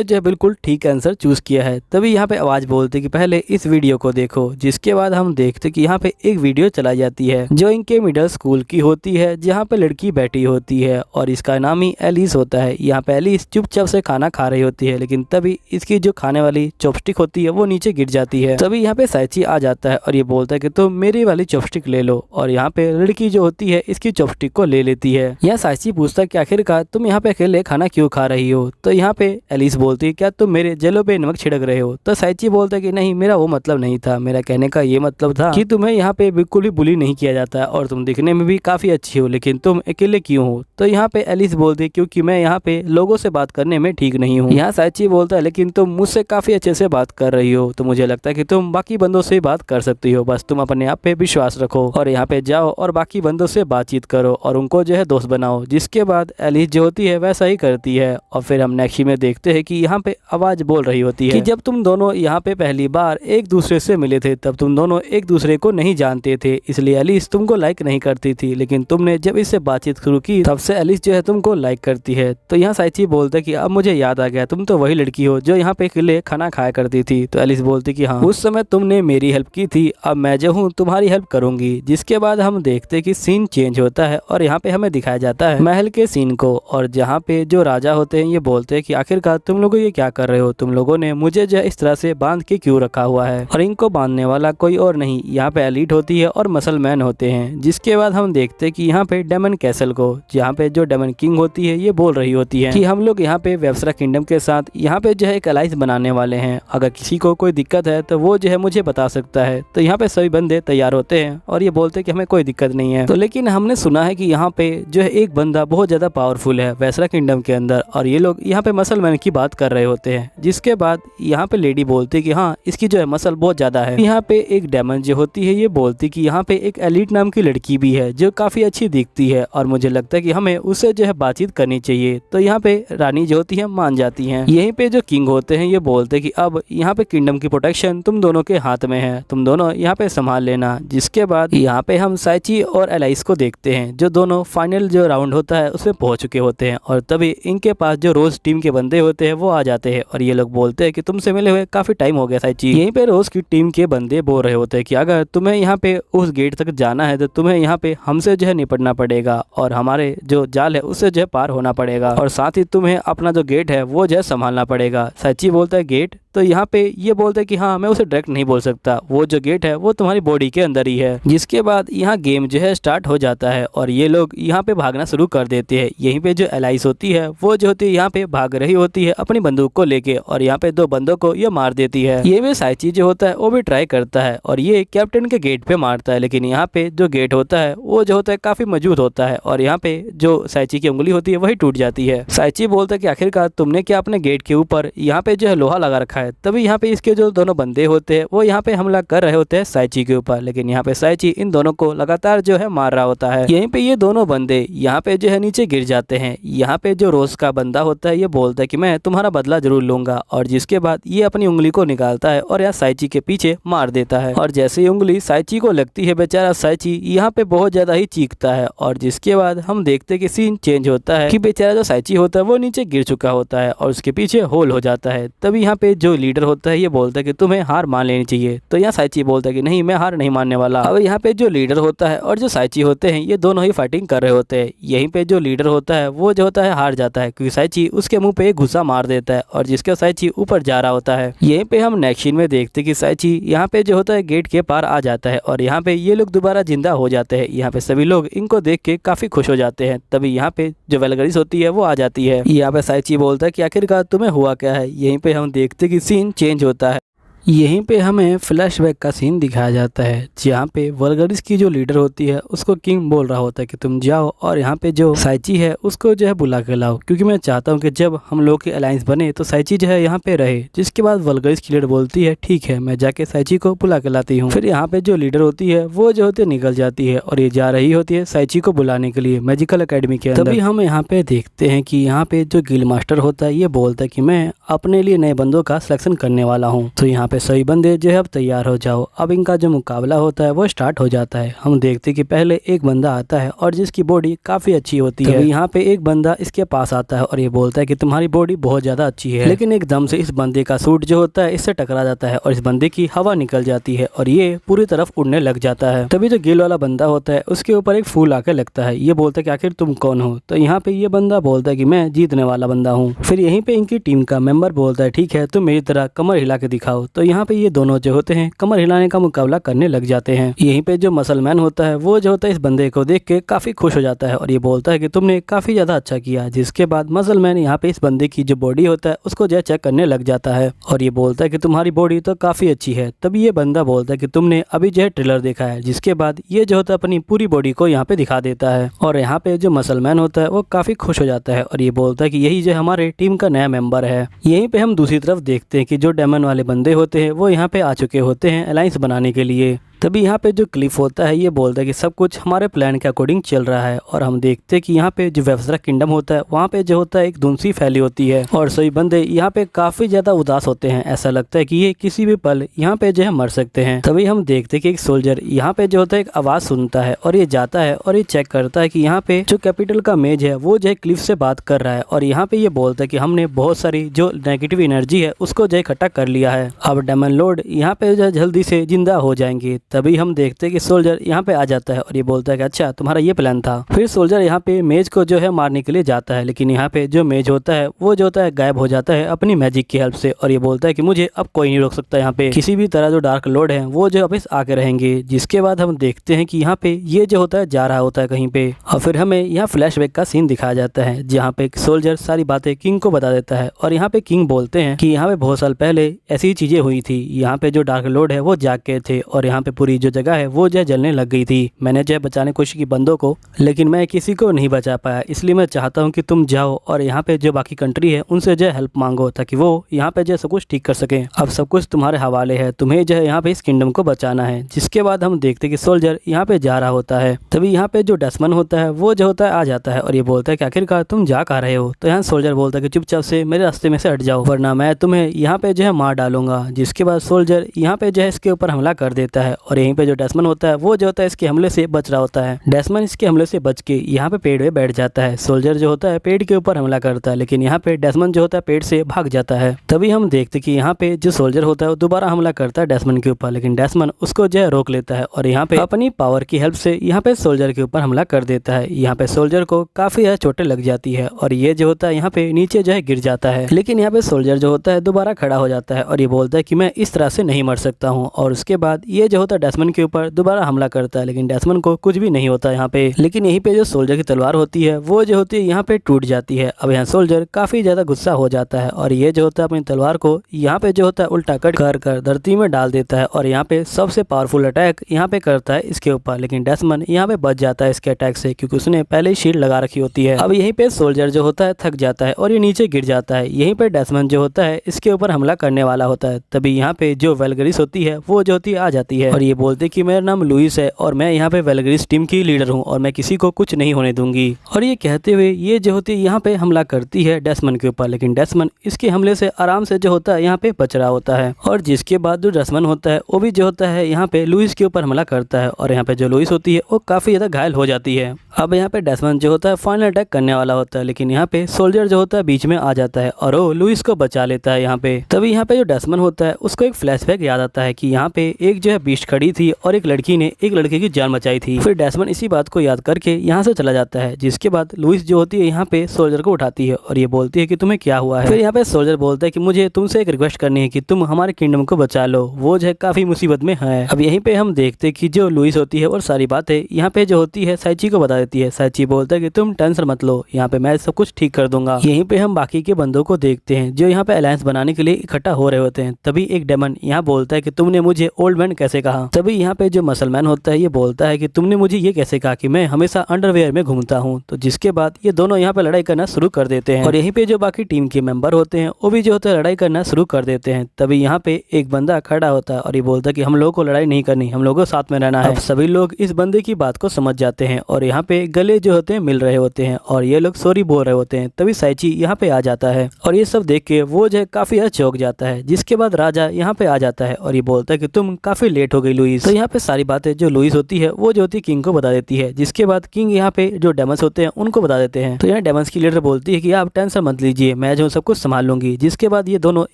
जो बिल्कुल ठीक आंसर चूज किया है। तभी यहाँ पे आवाज बोलती कि पहले इस वीडियो को देखो। जिसके बाद हम देखते कि यहाँ पे एक वीडियो चलाई जाती है जो इनके मिडिल स्कूल की होती है, जहाँ पे लड़की बैठी होती है और इसका नाम ही एलिस होता है। यहाँ पे एलिस चुपचाप से खाना खा रही होती है, लेकिन तभी इसकी जो खाने वाली चॉपस्टिक होती है वो नीचे गिर जाती है। तभी यहाँ पे साइची आ जाता है और ये बोलता है कि तुम मेरी वाली चॉपस्टिक ले लो और यहाँ पे लड़की जो होती है इसकी चॉपस्टिक को ले लेती है। यहाँ साइची पूछता है कि आखिरकार तुम यहाँ पे अकेले खाना क्यों खा रही हो। तो यहाँ पे एलिस बोलती है क्या तुम मेरे जेलों पे नमक छिड़क रहे हो। तो साइची बोलता है कि नहीं, मेरा वो मतलब नहीं था, मेरा कहने का ये मतलब था कि तुम्हें यहाँ पे बिल्कुल भी बुली नहीं किया जाता और तुम दिखने में भी काफी अच्छी हो, लेकिन तुम अकेले क्यों हो। तो यहाँ पे एलिस बोलती है क्योंकि मैं यहाँ पे लोगों से बात करने में ठीक नहीं हूँ। यहाँ साइची बोलता है लेकिन तुम मुझसे काफी अच्छे से बात कर रही हो, तो मुझे लगता है कि तुम बाकी बंदों से बात कर कर सकती हो, बस तुम अपने आप पे विश्वास रखो और यहाँ पे जाओ और बाकी बंदों से बातचीत करो और उनको जो है दोस्त बनाओ। जिसके बाद एलिस जो होती है वैसा ही करती है और फिर हम नेक्स्ट में देखते हैं कि यहाँ पे आवाज बोल रही होती है कि जब तुम दोनों यहाँ पे पहली बार एक दूसरे से मिले थे तब तुम दोनों एक दूसरे को नहीं जानते थे, इसलिए एलिस तुमको लाइक नहीं करती थी, लेकिन तुमने जब इससे बातचीत शुरू की तब से एलिस जो है तुमको लाइक करती है। तो यहाँ साइची बोलता है कि अब मुझे याद आ गया, तुम तो वही लड़की हो जो यहाँ पे अकेले खाना खाया करती थी। तो एलिस बोलती कि हाँ, उस समय तुमने मेरी हेल्प की थी, अब मैं जो हूँ तुम्हारी हेल्प करूंगी। जिसके बाद हम देखते कि सीन चेंज होता है और यहाँ पे हमें दिखाया जाता है महल के सीन को, और जहाँ पे जो राजा होते हैं ये बोलते हैं कि आखिरकार तुम लोगों ये क्या कर रहे हो, तुम लोगों ने मुझे जो है इस तरह से बांध के क्यों रखा हुआ है। और इनको बांधने वाला कोई और नहीं, यहाँ पे एलीट होती है और मसलमैन होते हैं। जिसके बाद हम देखते हैं कि यहाँ पे डेमन कैसल को, जहाँ पे जो डेमन किंग होती है ये बोल रही होती है कि हम लोग यहाँ पे वेबसरा किंगडम के साथ यहाँ पे जो है एक अलाइंस बनाने वाले हैं, अगर किसी को कोई दिक्कत है तो वो जो है मुझे बता सकता है। तो यहाँ पे सभी बंदे तैयार होते हैं और ये बोलते हैं कि हमें कोई दिक्कत नहीं है। तो लेकिन हमने सुना है कि यहाँ पे जो है एक बंदा बहुत ज्यादा पावरफुल है वेबसरा किंगडम के अंदर, और ये लोग यहाँ पे मसलमैन की बात कर रहे होते हैं। जिसके बाद यहाँ पे लेडी बोलती है कि हाँ, इसकी जो है मसल बहुत ज्यादा है। यहाँ पे एक डेमन जो होती है ये बोलती कि यहाँ पे एक एलिट नाम की लड़की भी है जो काफी अच्छी दिखती है और मुझे लगता है कि हमें उससे जो है बातचीत करनी चाहिए। तो यहाँ पे रानी जो होती है मान जाती हैं। यहीं पे जो किंग होते हैं ये बोलते हैं कि अब यहाँ पे किंगडम की प्रोटेक्शन तुम दोनों के हाथ में है, तुम दोनों यहाँ पे संभाल लेना। जिसके बाद यहाँ पे हम साइची और एलाइस को देखते हैं जो दोनों फाइनल जो राउंड होता है उसमें पहुंच चुके होते हैं, और तभी इनके पास जो रोज टीम के बंदे होते हैं वो आ जाते हैं और ये लोग बोलते हैं कि तुमसे मिले हुए काफी टाइम हो गया साइची। यहीं पे रोज की टीम के बंदे बोल रहे होते हैं कि अगर तुम्हें यहाँ पे उस गेट तक जाना है तो तुम्हें यहाँ पे हमसे जो है निपटना पड़ेगा और हमारे जो जाल है उससे जो है पार होना पड़ेगा, और साथ ही तुम्हें अपना जो गेट है वो जो है संभालना पड़ेगा। साइची बोलता है गेट, तो यहाँ पे ये बोलते हैं कि हाँ, मैं उसे डायरेक्ट नहीं बोल सकता, वो जो गेट है वो तुम्हारी बॉडी के अंदर ही है। जिसके बाद यहाँ गेम जो है स्टार्ट हो जाता है और ये लोग यहाँ पे भागना शुरू कर देते हैं। यहीं पे जो एलाइस होती है वो जो होती है यहाँ पे भाग रही होती है अपनी बंदूक को लेके, और यहाँ पे दो बंदों को ये मार देती है। ये भी साइची जो होता है वो भी ट्राई करता है और ये कैप्टन के गेट पे मारता है, लेकिन यहाँ पे जो गेट होता है वो जो होता है काफी मजबूत होता है और यहाँ पे जो साइची की उंगली होती है वही टूट जाती है। साइची बोलता है कि आखिरकार तुमने क्या अपने गेट के ऊपर यहाँ पे जो है लोहा लगा रखा है। तभी यहाँ पे इसके जो दोनों बंदे होते हैं वो यहाँ पे हमला कर रहे होते हैं साइची के ऊपर, लेकिन यहाँ पे साइची इन दोनों को लगातार जो है मार रहा होता है। यहीं पे ये दोनों बंदे यहाँ पे जो है नीचे गिर जाते हैं। यहाँ पे जो रोज का बंदा होता है ये बोलता है कि मैं तुम्हारा बदला जरूर लूंगा, और जिसके बाद ये अपनी उंगली को निकालता है और यहाँ साइची के पीछे मार देता है, और जैसे ही उंगली साइची को लगती है बेचारा साइची यहाँ पे बहुत ज्यादा ही चीखता है। और जिसके बाद हम देखते हैं कि सीन चेंज होता है कि बेचारा जो साइची होता है वो नीचे गिर चुका होता है और उसके पीछे होल हो जाता है। तभी यहाँ पे जो लीडर होता है ये बोलता है कि तुम्हें हार मान लेनी चाहिए। तो यहाँ साइची बोलता है कि नहीं, मैं हार नहीं मानने वाला। अब यहाँ पे जो लीडर होता है और जो साइची होते हैं ये दोनों ही फाइटिंग कर रहे होते हैं। यहीं पे जो लीडर होता है वो जो होता है हार जाता है क्योंकि साइची उसके मुंह पे एक घुसा मार देता है और जिसके साइची ऊपर जा रहा होता है। यहीं पे हम नेक्स्ट सीन में देखते कि साइची यहाँ पे जो होता है गेट के पार आ जाता है और यहाँ पे ये लोग दोबारा जिंदा हो जाते हैं। यहाँ पे सभी लोग इनको देख के काफी खुश हो जाते हैं। तभी यहाँ पे जो वेलगरिस होती है वो आ जाती है। यहाँ पे साइची बोलता है कि आखिरकार तुम्हें हुआ क्या है। यहीं पे हम देखते कि सीन चेंज होता है। यहीं पे हमें फ्लैशबैक का सीन दिखाया जाता है जहाँ पे वल्गरिस की जो लीडर होती है उसको किंग बोल रहा होता है कि तुम जाओ और यहाँ पे जो साइची है उसको जो है बुला के लाओ, क्योंकि मैं चाहता हूँ कि जब हम लोग की अलायंस बने तो साइची जो है यहाँ पे रहे। जिसके बाद वल्गरिस की लीडर बोलती है ठीक है, मैं जाके साइची को बुला के लाती हूँ। फिर यहाँ पे जो लीडर होती है वो जो होती है निकल जाती है और ये जा रही होती है साइची को बुलाने के लिए मैजिकल अकेडमी के अंदर। तभी हम यहाँ पे देखते हैं कि यहाँ पे जो गिल्ड मास्टर होता है ये बोलता है कि मैं अपने लिए नए बंदों का सिलेक्शन करने वाला हूँ। तो यहाँ पे सही बंदे जो है अब तैयार हो जाओ। अब इनका जो मुकाबला होता है वो स्टार्ट हो जाता है। हम देखते कि पहले एक बंदा आता है और जिसकी बॉडी काफी अच्छी होती है। यहाँ पे एक बंदा इसके पास आता है और ये बोलता है कि तुम्हारी बॉडी बहुत ज्यादा अच्छी है, लेकिन एकदम से इस बंदे का सूट जो होता है इससे टकरा जाता है और इस बंदे की हवा निकल जाती है और ये पूरी तरफ उड़ने लग जाता है। तभी जो गिल वाला बंदा होता है उसके ऊपर एक फूल आकर लगता है। ये बोलता है कि आखिर तुम कौन हो। तो यहाँ पे ये बंदा बोलता है कि मैं जीतने वाला बंदा हूँ। फिर यहीं पे इनकी टीम का मेंबर बोलता है ठीक है, तुम मेरी तरह कमर हिला के दिखाओ। तो यहाँ पे ये दोनों जो होते हैं कमर हिलाने का मुकाबला करने लग जाते हैं। यहीं पे जो मसलमैन होता है वो जो होता है इस बंदे को देख के काफी खुश हो जाता है और ये बोलता है कि तुमने काफी ज्यादा अच्छा किया। जिसके बाद मसलमैन यहाँ पे इस बंदे की जो बॉडी होता है उसको जो चेक करने लग जाता है और ये बोलता है कि तुम्हारी बॉडी तो काफी अच्छी है। तभी ये बंदा बोलता है कि तुमने अभी जो है ट्रेलर देखा है। जिसके बाद ये जो होता है अपनी पूरी बॉडी को यहाँ पे दिखा देता है और यहाँ पे जो मसलमैन होता है वो काफी खुश हो जाता है और ये बोलता है कि यही जो हमारे टीम का नया मेंबर है। यहीं पे हम दूसरी तरफ देखते हैं कि जो डेमन वाले बंदे होते होते हैं वो यहाँ पे आ चुके होते हैं अलायंस बनाने के लिए। तभी यहाँ पे जो क्लिफ होता है ये बोलता है कि सब कुछ हमारे प्लान के अकॉर्डिंग चल रहा है और हम देखते हैं कि यहाँ पे जो वेफसरा किंगडम होता है वहाँ पे जो होता है एक धुंध सी फैली होती है और सभी बंदे यहाँ पे काफी ज्यादा उदास होते हैं। ऐसा लगता है कि ये किसी भी पल यहाँ पे जो है मर सकते हैं। तभी हम देखते हैं कि एक सोल्जर यहाँ पे जो होता है एक आवाज सुनता है और ये जाता है और ये चेक करता है कि यहाँ पे जो कैपिटल का मेज है वो जो है क्लिफ से बात कर रहा है और यहाँ पे ये बोलता है कि हमने बहुत सारी जो नेगेटिव एनर्जी है उसको जो इकट्ठा कर लिया है। अब डेमन लॉर्ड यहाँ पे जो जल्दी से जिंदा हो जाएंगे। तभी हम देखते कि सोल्जर यहाँ पे आ जाता है और ये बोलता है कि अच्छा तुम्हारा ये प्लान था। फिर सोल्जर यहाँ पे मेज को जो है मारने के लिए जाता है, लेकिन यहाँ पे जो मेज होता है वो जो होता है गायब हो जाता है अपनी मैजिक की हेल्प से और ये बोलता है कि मुझे अब कोई नहीं रोक सकता। यहाँ पे किसी भी तरह जो डार्क लॉर्ड है वो जो वापस आके रहेंगे। जिसके बाद हम देखते हैं कि यहाँ पे ये जो होता है जा रहा होता है कहीं पे और फिर हमें यहाँ फ्लैशबैक का सीन दिखाया जाता है जहाँ पे सोल्जर सारी बातें किंग को बता देता है और यहाँ पे किंग बोलते हैं कि यहाँ पे बहुत साल पहले ऐसी चीजें हुई थी। यहाँ पे जो डार्क लॉर्ड है वो जाग गए थे और यहाँ पे पूरी जो जगह है वो जो जलने लग गई थी। मैंने जो बचाने की कोशिश की बंदों को, लेकिन मैं किसी को नहीं बचा पाया। इसलिए मैं चाहता हूँ कि तुम जाओ और यहाँ पे जो बाकी कंट्री है उनसे जो हेल्प मांगो ताकि वो यहाँ पे जो सब कुछ ठीक कर सके। अब सब कुछ तुम्हारे हवाले है, तुम्हें जो है यहाँ पे इस किंगडम को बचाना है। जिसके बाद हम देखते कि सोल्जर यहाँ पे जा रहा होता है। तभी यहाँ पे जो डेस्मन होता है वो जो होता है आ जाता है और ये बोलता है कि आखिरकार तुम जा कहाँ रहे हो। तो यहाँ सोल्जर बोलता है कि चुपचाप से मेरे रास्ते में से हट जाओ वरना मैं तुम्हें यहाँ पे जो है मार डालूंगा। जिसके बाद सोल्जर यहाँ पे जो है इसके ऊपर हमला कर देता है और यहीं पे जो डेस्मन होता है वो जो होता है इसके हमले से बच रहा होता है। डेस्मन इसके हमले से बच के यहाँ पे पेड़ पे बैठ जाता है। सोल्जर जो होता है पेड़ के ऊपर हमला करता है, लेकिन यहाँ पे डेस्मन जो होता है पेड़ से भाग जाता है। तभी हम देखते कि यहाँ पे जो सोल्जर होता है वो दोबारा हमला करता है डेस्मन के ऊपर, लेकिन डेस्मन उसको जो है रोक लेता है और यहाँ पे अपनी पावर की हेल्प से यहाँ पे सोल्जर के ऊपर हमला कर देता है। यहाँ पे सोल्जर को काफी ज्यादा चोटें लग जाती है और ये जो होता है यहाँ पे नीचे जो है गिर जाता है। लेकिन यहाँ पे सोल्जर जो होता है दोबारा खड़ा हो जाता है और ये बोलता है कि मैं इस तरह से नहीं मर सकता हूँ और उसके बाद ये जो होता है डेस्मन के ऊपर दोबारा हमला करता है, लेकिन डेस्मन को कुछ भी नहीं होता यहाँ पे। लेकिन यहीं पे जो सोल्जर की तलवार होती है वो जो होती है यहाँ पे टूट जाती है। अब यहाँ सोल्जर काफी ज्यादा गुस्सा हो जाता है और ये जो होता है अपनी तलवार को यहाँ पे जो होता है उल्टा कट कर धरती में डाल देता है और यहाँ पे सबसे पावरफुल अटैक यहाँ पे करता है इसके ऊपर, लेकिन डेस्मन यहाँ पे बच जाता है इसके अटैक से क्योंकि उसने पहले ही शील्ड लगा रखी होती है। अब यहीं पे सोल्जर जो होता है थक जाता है और ये नीचे गिर जाता है। यहीं पे डेस्मन जो होता है इसके ऊपर हमला करने वाला होता है। तभी यहाँ पे जो वेलगरिस होती है वो जो होती है आ जाती है और ये बोलते कि मेरा नाम लुइस है और मैं यहाँ पे वेलगरिस टीम की लीडर हूँ और मैं किसी को कुछ नहीं होने दूंगी। और ये कहते हुए ये जो होती है यहाँ पे हमला करती है डेस्मन के ऊपर, लेकिन डेस्मन इसके हमले से आराम से जो होता है यहाँ पे बच रहा होता है। और जिसके बाद जो डेस्मन होता है वो भी जो होता है यहाँ पे लुइस के ऊपर हमला करता है और यहाँ पे जो लुइस होती है वो काफी ज्यादा घायल हो जाती है। अब यहाँ पे डेस्मन जो होता है फाइनल अटैक करने वाला होता है, लेकिन यहाँ पे सोल्जर जो होता है बीच में आ जाता है और वो लुइस को बचा लेता है यहाँ पे। तभी यहाँ पे जो डेस्मन होता है उसको एक फ्लैशबैक याद आता है कि यहाँ पे एक जो है बीस्ट खड़ी थी और एक लड़की ने एक लड़के की जान बचाई थी। फिर डेस्मन इसी बात को याद करके यहाँ से चला जाता है। जिसके बाद लुइस जो होती है यहाँ पे सोल्जर को उठाती है और ये बोलती है कि तुम्हें क्या हुआ है। फिर यहाँ पे सोल्जर बोलता है कि मुझे तुमसे एक रिक्वेस्ट करनी है कि तुम हमारे किंगडम को बचा लो, वो जो है काफी मुसीबत में है। अब यहीं पे हम देखते कि जो लुइस होती है और सारी बातें यहाँ पे जो होती है साइची को बता देती है। साइची बोलता है कि तुम टेंशन मत लो, यहाँ पे मैं सब कुछ ठीक कर दूंगा। यहीं पे हम बाकी के बंदों को देखते हैं जो यहाँ पे अलायंस बनाने के लिए इकट्ठा हो रहे होते हैं। तभी एक डेमन यहाँ बोलता है कि तुमने मुझे ओल्ड मैन कैसे कहा। तभी यहाँ पे जो मसलमैन होता है ये बोलता है कि तुमने मुझे ये कैसे कहा कि मैं हमेशा अंडरवेयर में घूमता हूँ। तो जिसके बाद ये दोनों यहाँ पे लड़ाई करना शुरू कर देते हैं और यहीं पे जो बाकी टीम के मेंबर होते हैं वो भी जो होता है लड़ाई करना शुरू कर देते हैं। तभी यहाँ पे एक बंदा खड़ा होता है और ये बोलता है कि हम लोगों को लड़ाई नहीं करनी, हम लोगों को साथ में रहना है। अब सभी लोग इस बंदे की बात को समझ जाते हैं और यहाँ पे गले जो होते हैं मिल रहे होते हैं और ये लोग सॉरी बोल रहे होते हैं। तभी साइची यहाँ पे आ जाता है और ये सब देख के वो जो है काफी ज्यादा चौंक जाता है। जिसके बाद राजा यहाँ पे आ जाता है और ये बोलता है कि तुम काफी लेट हो गई लुइस। तो यहाँ पे सारी बातें जो लुइस होती है वो जो होती है किंग को बता देती है। जिसके बाद किंग यहाँ पे जो डेमन्स होते हैं उनको बता देते हैं। तो यहाँ डेमन्स की लीडर बोलती है कि आप टेंशन मत लीजिए, मैं जो सब कुछ संभाल लूंगी। जिसके बाद ये दोनों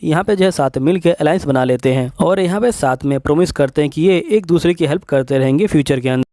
यहाँ पे जो है साथ मिलकर अलायंस बना लेते हैं और यहाँ पे साथ में प्रॉमिस करते हैं कि ये एक दूसरे की हेल्प करते रहेंगे फ्यूचर के अंदर।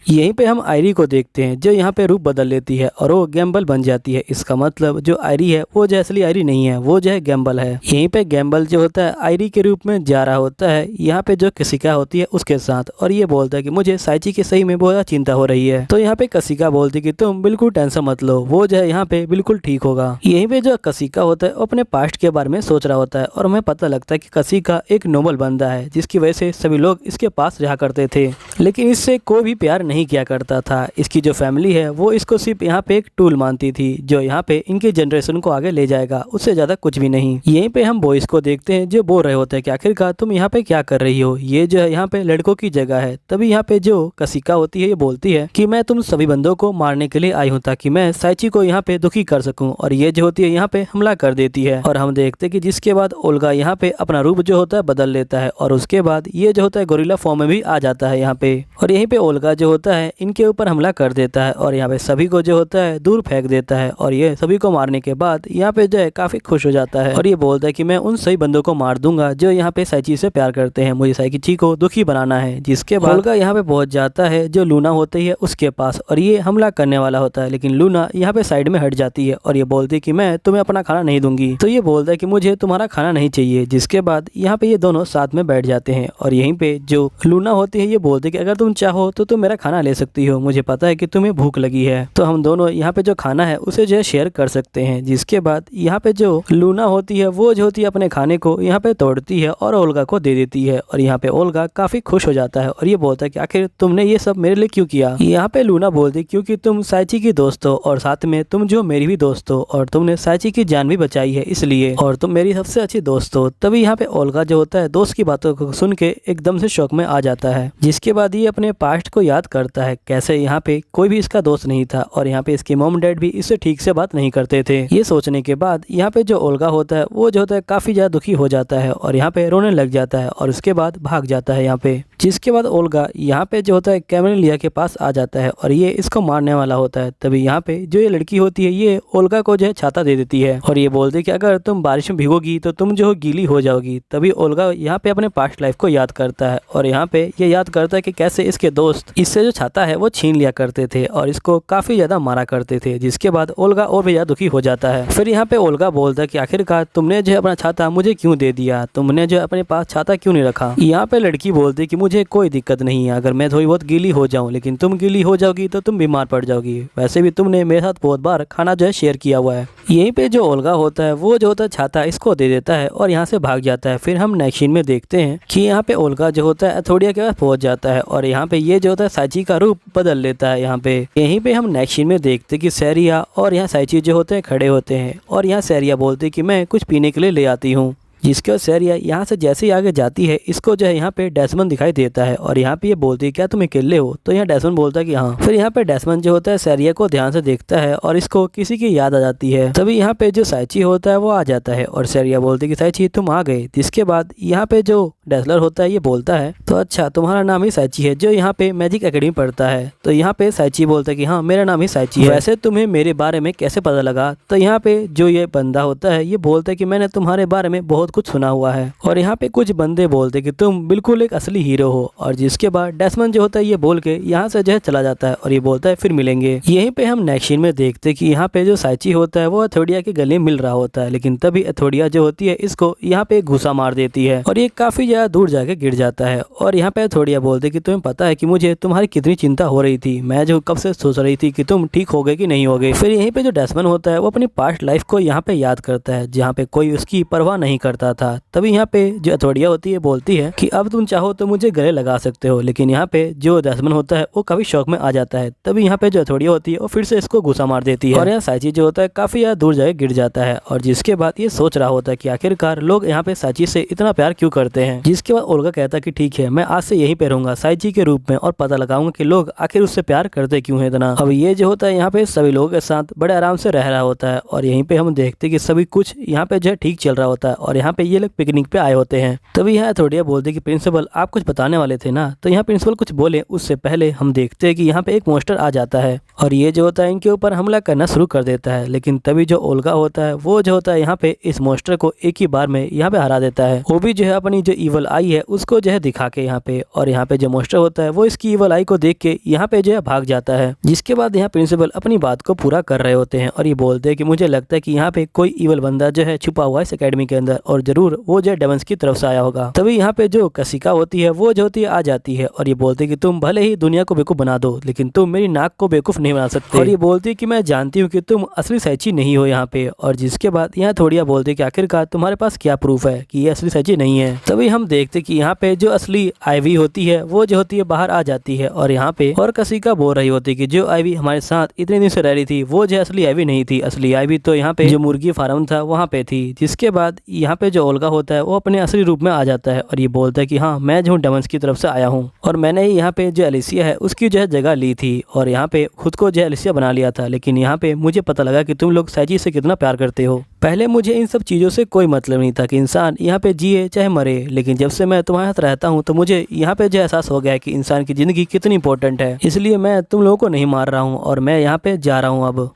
यहीं पे हम आयरी को देखते हैं जो यहाँ पे रूप बदल लेती है और वो गैम्बल बन जाती है। इसका मतलब जो आयरी है वो जो असली आयरी नहीं है, वो जो है गैम्बल है। यहीं पे गैम्बल जो होता है आयरी के रूप में जा रहा होता है यहाँ पे जो कसिका होती है उसके साथ और ये बोलता है कि मुझे साइची की सही में बहुत ज्यादा चिंता हो रही है। तो यहाँ पे कसिका बोलती है कि तुम बिल्कुल टेंशन मत लो, वो जो है यहाँ पे बिल्कुल ठीक होगा। यहीं पे जो कसिका होता है वो अपने पास्ट के बारे में सोच रहा होता है और हमें पता लगता है कि कसिका एक नोबल बंदा है जिसकी वजह से सभी लोग इसके पास रहा करते थे, लेकिन इससे कोई भी प्यार नहीं किया करता था। इसकी जो फैमिली है वो इसको सिर्फ यहाँ पे एक टूल मानती थी जो यहाँ पे इनके जनरेशन को आगे ले जाएगा, उससे ज्यादा कुछ भी नहीं। यहीं पे हम बॉयज को देखते हैं जो बोल रहे होते हैं कि आखिरकार तुम यहाँ पे क्या कर रही हो, ये जो है यहाँ पे लड़कों की जगह है। तभी यहाँ पे जो कसिका होती है ये बोलती है कि मैं तुम सभी बंदों को मारने के लिए आई हूँ ताकि मैं साइची को यहाँ पे दुखी कर सकूं, और ये जो होती है यहाँ पे हमला कर देती है। और हम देखते कि जिसके बाद ओल्गा यहाँ पे अपना रूप जो होता है बदल लेता है और उसके बाद ये जो होता है गोरिल्ला फॉर्म में भी आ जाता है यहाँ पे। और यहीं पे ओल्गा जो होता है इनके ऊपर हमला कर देता है और यहाँ पे सभी को जो होता है दूर फेंक देता है। और ये सभी को मारने के बाद यहाँ पे जो है काफी खुश हो जाता है और ये बोलता है कि मैं उन सभी बंदों को मार दूंगा जो यहाँ पे साइची से प्यार करते हैं, मुझे साइची को दुखी बनाना है। जिसके बाद ओल्गा यहाँ पे पहुंच जाता है जो लूना होती है उसके पास और ये हमला करने वाला होता है, लेकिन लूना यहाँ पे साइड में हट जाती है और ये बोलती है कि मैं तुम्हें अपना खाना नहीं दूंगी। तो ये बोलता है कि मुझे तुम्हारा खाना नहीं चाहिए। जिसके बाद यहाँ पे ये दोनों साथ में बैठ जाते हैं और यहीं पे जो लूना होती है ये बोलती है कि अगर तुम चाहो तो तुम मेरा खाना ले सकती हो, मुझे पता है कि तुम्हें भूख लगी है, तो हम दोनों यहाँ पे जो खाना है उसे जो है शेयर कर सकते हैं। जिसके बाद यहाँ पे जो लूना होती है वो जो होती है अपने खाने को यहाँ पे तोड़ती है और ओल्गा को दे देती है और यहाँ पे ओल्गा काफी खुश हो जाता है और ये बोलता है कि आखिर तुमने ये सब मेरे लिए क्यों किया। यहाँ पे लूना बोलती क्योंकि तुम साइची की दोस्त हो और साथ में तुम जो मेरी भी दोस्त हो और तुमने साइची की जान भी बचाई है इसलिए, और तुम मेरी सबसे अच्छी दोस्त हो। तभी यहाँ पे ओल्गा जो होता है दोस्त की बातों को सुन के एकदम से शौक में आ जाता है। जिसके बाद ये अपने पास्ट को याद करता है कैसे यहाँ पे कोई भी इसका दोस्त नहीं था और यहाँ पे इसके मॉम डैड भी इससे ठीक से बात नहीं करते थे। ये सोचने के बाद यहाँ पे जो ओल्गा होता है वो जो होता है काफी ज्यादा दुखी हो जाता है और यहाँ पे रोने लग जाता है और उसके बाद भाग जाता है यहाँ पे। जिसके बाद ओल्गा यहाँ पे जो होता है कैमरेलिया के पास आ जाता है और ये इसको मारने वाला होता है। तभी यहाँ पे जो ये लड़की होती है ये ओल्गा को जो है छाता दे देती है और ये बोलती है कि अगर तुम बारिश में भीगोगी तो तुम जो गीली हो जाओगी। तभी ओल्गा यहाँ पे अपने पास्ट लाइफ को याद करता है और यहाँ पे ये याद करता है कि कैसे इसके दोस्त इससे जो छाता है वो छीन लिया करते थे और इसको काफी ज्यादा मारा करते थे। जिसके बाद ओल्गा और भी ज्यादा दुखी हो जाता है। फिर यहाँ पे ओल्गा बोलता है कि आखिरकार तुमने जो है अपना छाता मुझे क्यों दे दिया, तुमने जो अपने पास छाता क्यों नहीं रखा। यहाँ पे लड़की बोलती है कि मुझे कोई दिक्कत नहीं है अगर मैं थोड़ी बहुत गीली हो जाऊं, लेकिन तुम गीली हो जाओगी तो तुम बीमार पड़ जाओगी, वैसे भी तुमने मेरे साथ बहुत बार खाना जो है शेयर किया हुआ है। यहीं पे जो ओल्गा होता है वो जो होता है छाता इसको दे देता है और यहाँ से भाग जाता है। फिर हम नेक्स्ट सीन में देखते हैं कि यहाँ पे ओल्गा जो होता है एथोडिया के पास पहुंच जाता है और यहाँ पे ये जो होता है साइची का रूप बदल लेता है। यहाँ पे यहीं पे हम नेक्स्ट सीन में देखते हैं कि सैरिया और यहाँ साइची जो होते हैं खड़े होते हैं और यहाँ सैरिया बोलती है कि मैं कुछ पीने के लिए ले आती हूँ। जिसके बाद सैरिया यहाँ से जैसे ही आगे जाती है इसको जो है यहाँ पे डेस्मंड दिखाई देता है और यहाँ पे ये बोलती है क्या तुम अकेले हो, तो यहाँ डेस्मंड बोलता है कि हाँ। फिर यहाँ पे डेस्मंड जो होता है सैरिया को ध्यान से देखता है और इसको किसी की याद आ जाती है। तभी यहाँ पे जो साइची होता है वो आ जाता है और सैरिया बोलती है कि साइची तुम आ गए। जिसके बाद यहाँ पे जो डेस्लर होता है ये बोलता है तो अच्छा तुम्हारा नाम ही साइची है जो यहाँ पे मैजिक एकेडमी पढ़ता है। तो यहाँ पे साइची बोलता है कि हाँ मेरा नाम ही साइची है, वैसे तुम्हें मेरे बारे में कैसे पता लगा। तो यहाँ पे जो ये बंदा होता है ये बोलता है कि मैंने तुम्हारे बारे में बहुत कुछ सुना हुआ है। और यहाँ पे कुछ बंदे बोलते कि तुम बिल्कुल एक असली हीरो हो। और जिसके बाद डेस्मंड जो होता है ये बोल के यहाँ से जो है चला जाता है और ये बोलता है फिर मिलेंगे। यहीं पे हम नेक्स्ट सीन में देखते कि यहाँ पे जो साइची होता है वो एथोडिया के गले मिल रहा होता है, लेकिन तभी एथोडिया जो होती है इसको यहाँ पे घुसा मार देती है और ये काफी ज्यादा दूर जाके गिर जाता है। और यहाँ पे एथोडिया बोलते कि तुम्हें पता है कि मुझे तुम्हारी कितनी चिंता हो रही थी, मैं जो कब से सोच रही थी कि तुम ठीक हो गए कि नहीं हो गए। फिर यहीं पे जो डेस्मंड होता है वो अपनी पास्ट लाइफ को यहाँ पे याद करता है जहाँ पे कोई उसकी परवाह नहीं करता था। तभी यहाँ पे जो एथोडिया होती है बोलती है कि अब तुम चाहो तो मुझे गले लगा सकते हो, लेकिन यहाँ पे जो डेस्मंड होता है वो काफी शौक में आ जाता है। तभी यहाँ पे जो एथोडिया होती है वो फिर से इसको घुसा मार देती है और यहाँ साइची जो होता है काफी ज्यादा दूर जाके गिर जाता है। और जिसके बाद ये सोच रहा होता है कि आखिरकार लोग यहाँ पे साइची से इतना प्यार क्यों करते हैं। जिसके बाद ओल्गा कहता है कि ठीक है मैं आज से यहीं पे रहूंगा साइची के रूप में और पता लगाऊंगा कि लोग आखिर उससे प्यार करते क्यों है इतना। अब ये जो होता है यहाँ पे सभी लोगों के साथ बड़े आराम से रह रहा होता है और यहीं पे हम देखते कि सभी कुछ यहाँ पे जो है ठीक चल रहा होता है और यहाँ पे ये लोग पिकनिक पे आए होते हैं। तभी यहाँ एथोडिया बोलते कि प्रिंसिपल आप कुछ बताने वाले थे ना। तो यहाँ प्रिंसिपल कुछ बोले उससे पहले हम देखते हैं कि यहाँ पे एक मॉन्स्टर आ जाता है और ये जो होता है इनके ऊपर हमला करना शुरू कर देता है। लेकिन तभी जो ओल्गा होता है वो जो होता है यहाँ पे इस मॉन्स्टर को एक ही बार में यहाँ पे हरा देता है, वो भी जो है अपनी जो ईवल आई है उसको जो है दिखा के यहाँ पे। और यहाँ पे जो मॉन्स्टर होता है वो इसकी ईवल आई को देख के यहाँ पे जो है भाग जाता है। जिसके बाद यहाँ प्रिंसिपल अपनी बात को पूरा कर रहे होते हैं और ये बोलते हैं कि मुझे लगता है कि यहाँ पे कोई ईवल बंदा जो है छुपा हुआ है इस एकेडमी के अंदर और जरूर वो जो है डेमंस की तरफ से आया होगा। तभी यहाँ पे जो कसिका होती है वो जो होती है आ जाती है और ये बोलती है कि तुम भले ही दुनिया को बेवकूफ बना दो लेकिन तुम मेरी नाक को बेवकूफ नहीं बना सकते। और ये बोलती है कि मैं जानती हूँ कि तुम असली साइची नहीं हो यहाँ पे। और जिसके बाद यहाँ थोड़िया बोलती है कि आखिरकार तुम्हारे पास क्या प्रूफ है कि ये असली साइची नहीं है। तभी हम हम देखते कि यहाँ पे जो असली आईवी होती है वो जो होती है बाहर आ जाती है और यहाँ पे और किसी का बोल रही होती है कि जो आईवी हमारे साथ इतने दिन से रह रही थी वो जो असली आईवी नहीं थी, असली आईवी तो यहाँ पे जो मुर्गी फार्म था वहाँ पे थी। जिसके बाद यहाँ पे जो ओल्गा होता है वो अपने असली रूप में आ जाता है और ये बोलता है कि हाँ मैं जो डेमंस की तरफ से आया हूँ और मैंने यहाँ पे जो एलिसिया है उसकी जो है जगह ली थी और यहाँ पे खुद को जो एलिसिया बना लिया था। लेकिन यहाँ पे मुझे पता लगा कि तुम लोग साइची से कितना प्यार करते हो। पहले मुझे इन सब चीज़ों से कोई मतलब नहीं था कि इंसान यहाँ पे जिए चाहे मरे, लेकिन जब से मैं तुम्हारे साथ रहता हूँ तो मुझे यहाँ पे जो एहसास हो गया है कि इंसान की ज़िंदगी कितनी इंपॉर्टेंट है। इसलिए मैं तुम लोगों को नहीं मार रहा हूँ और मैं यहाँ पे जा रहा हूँ। अब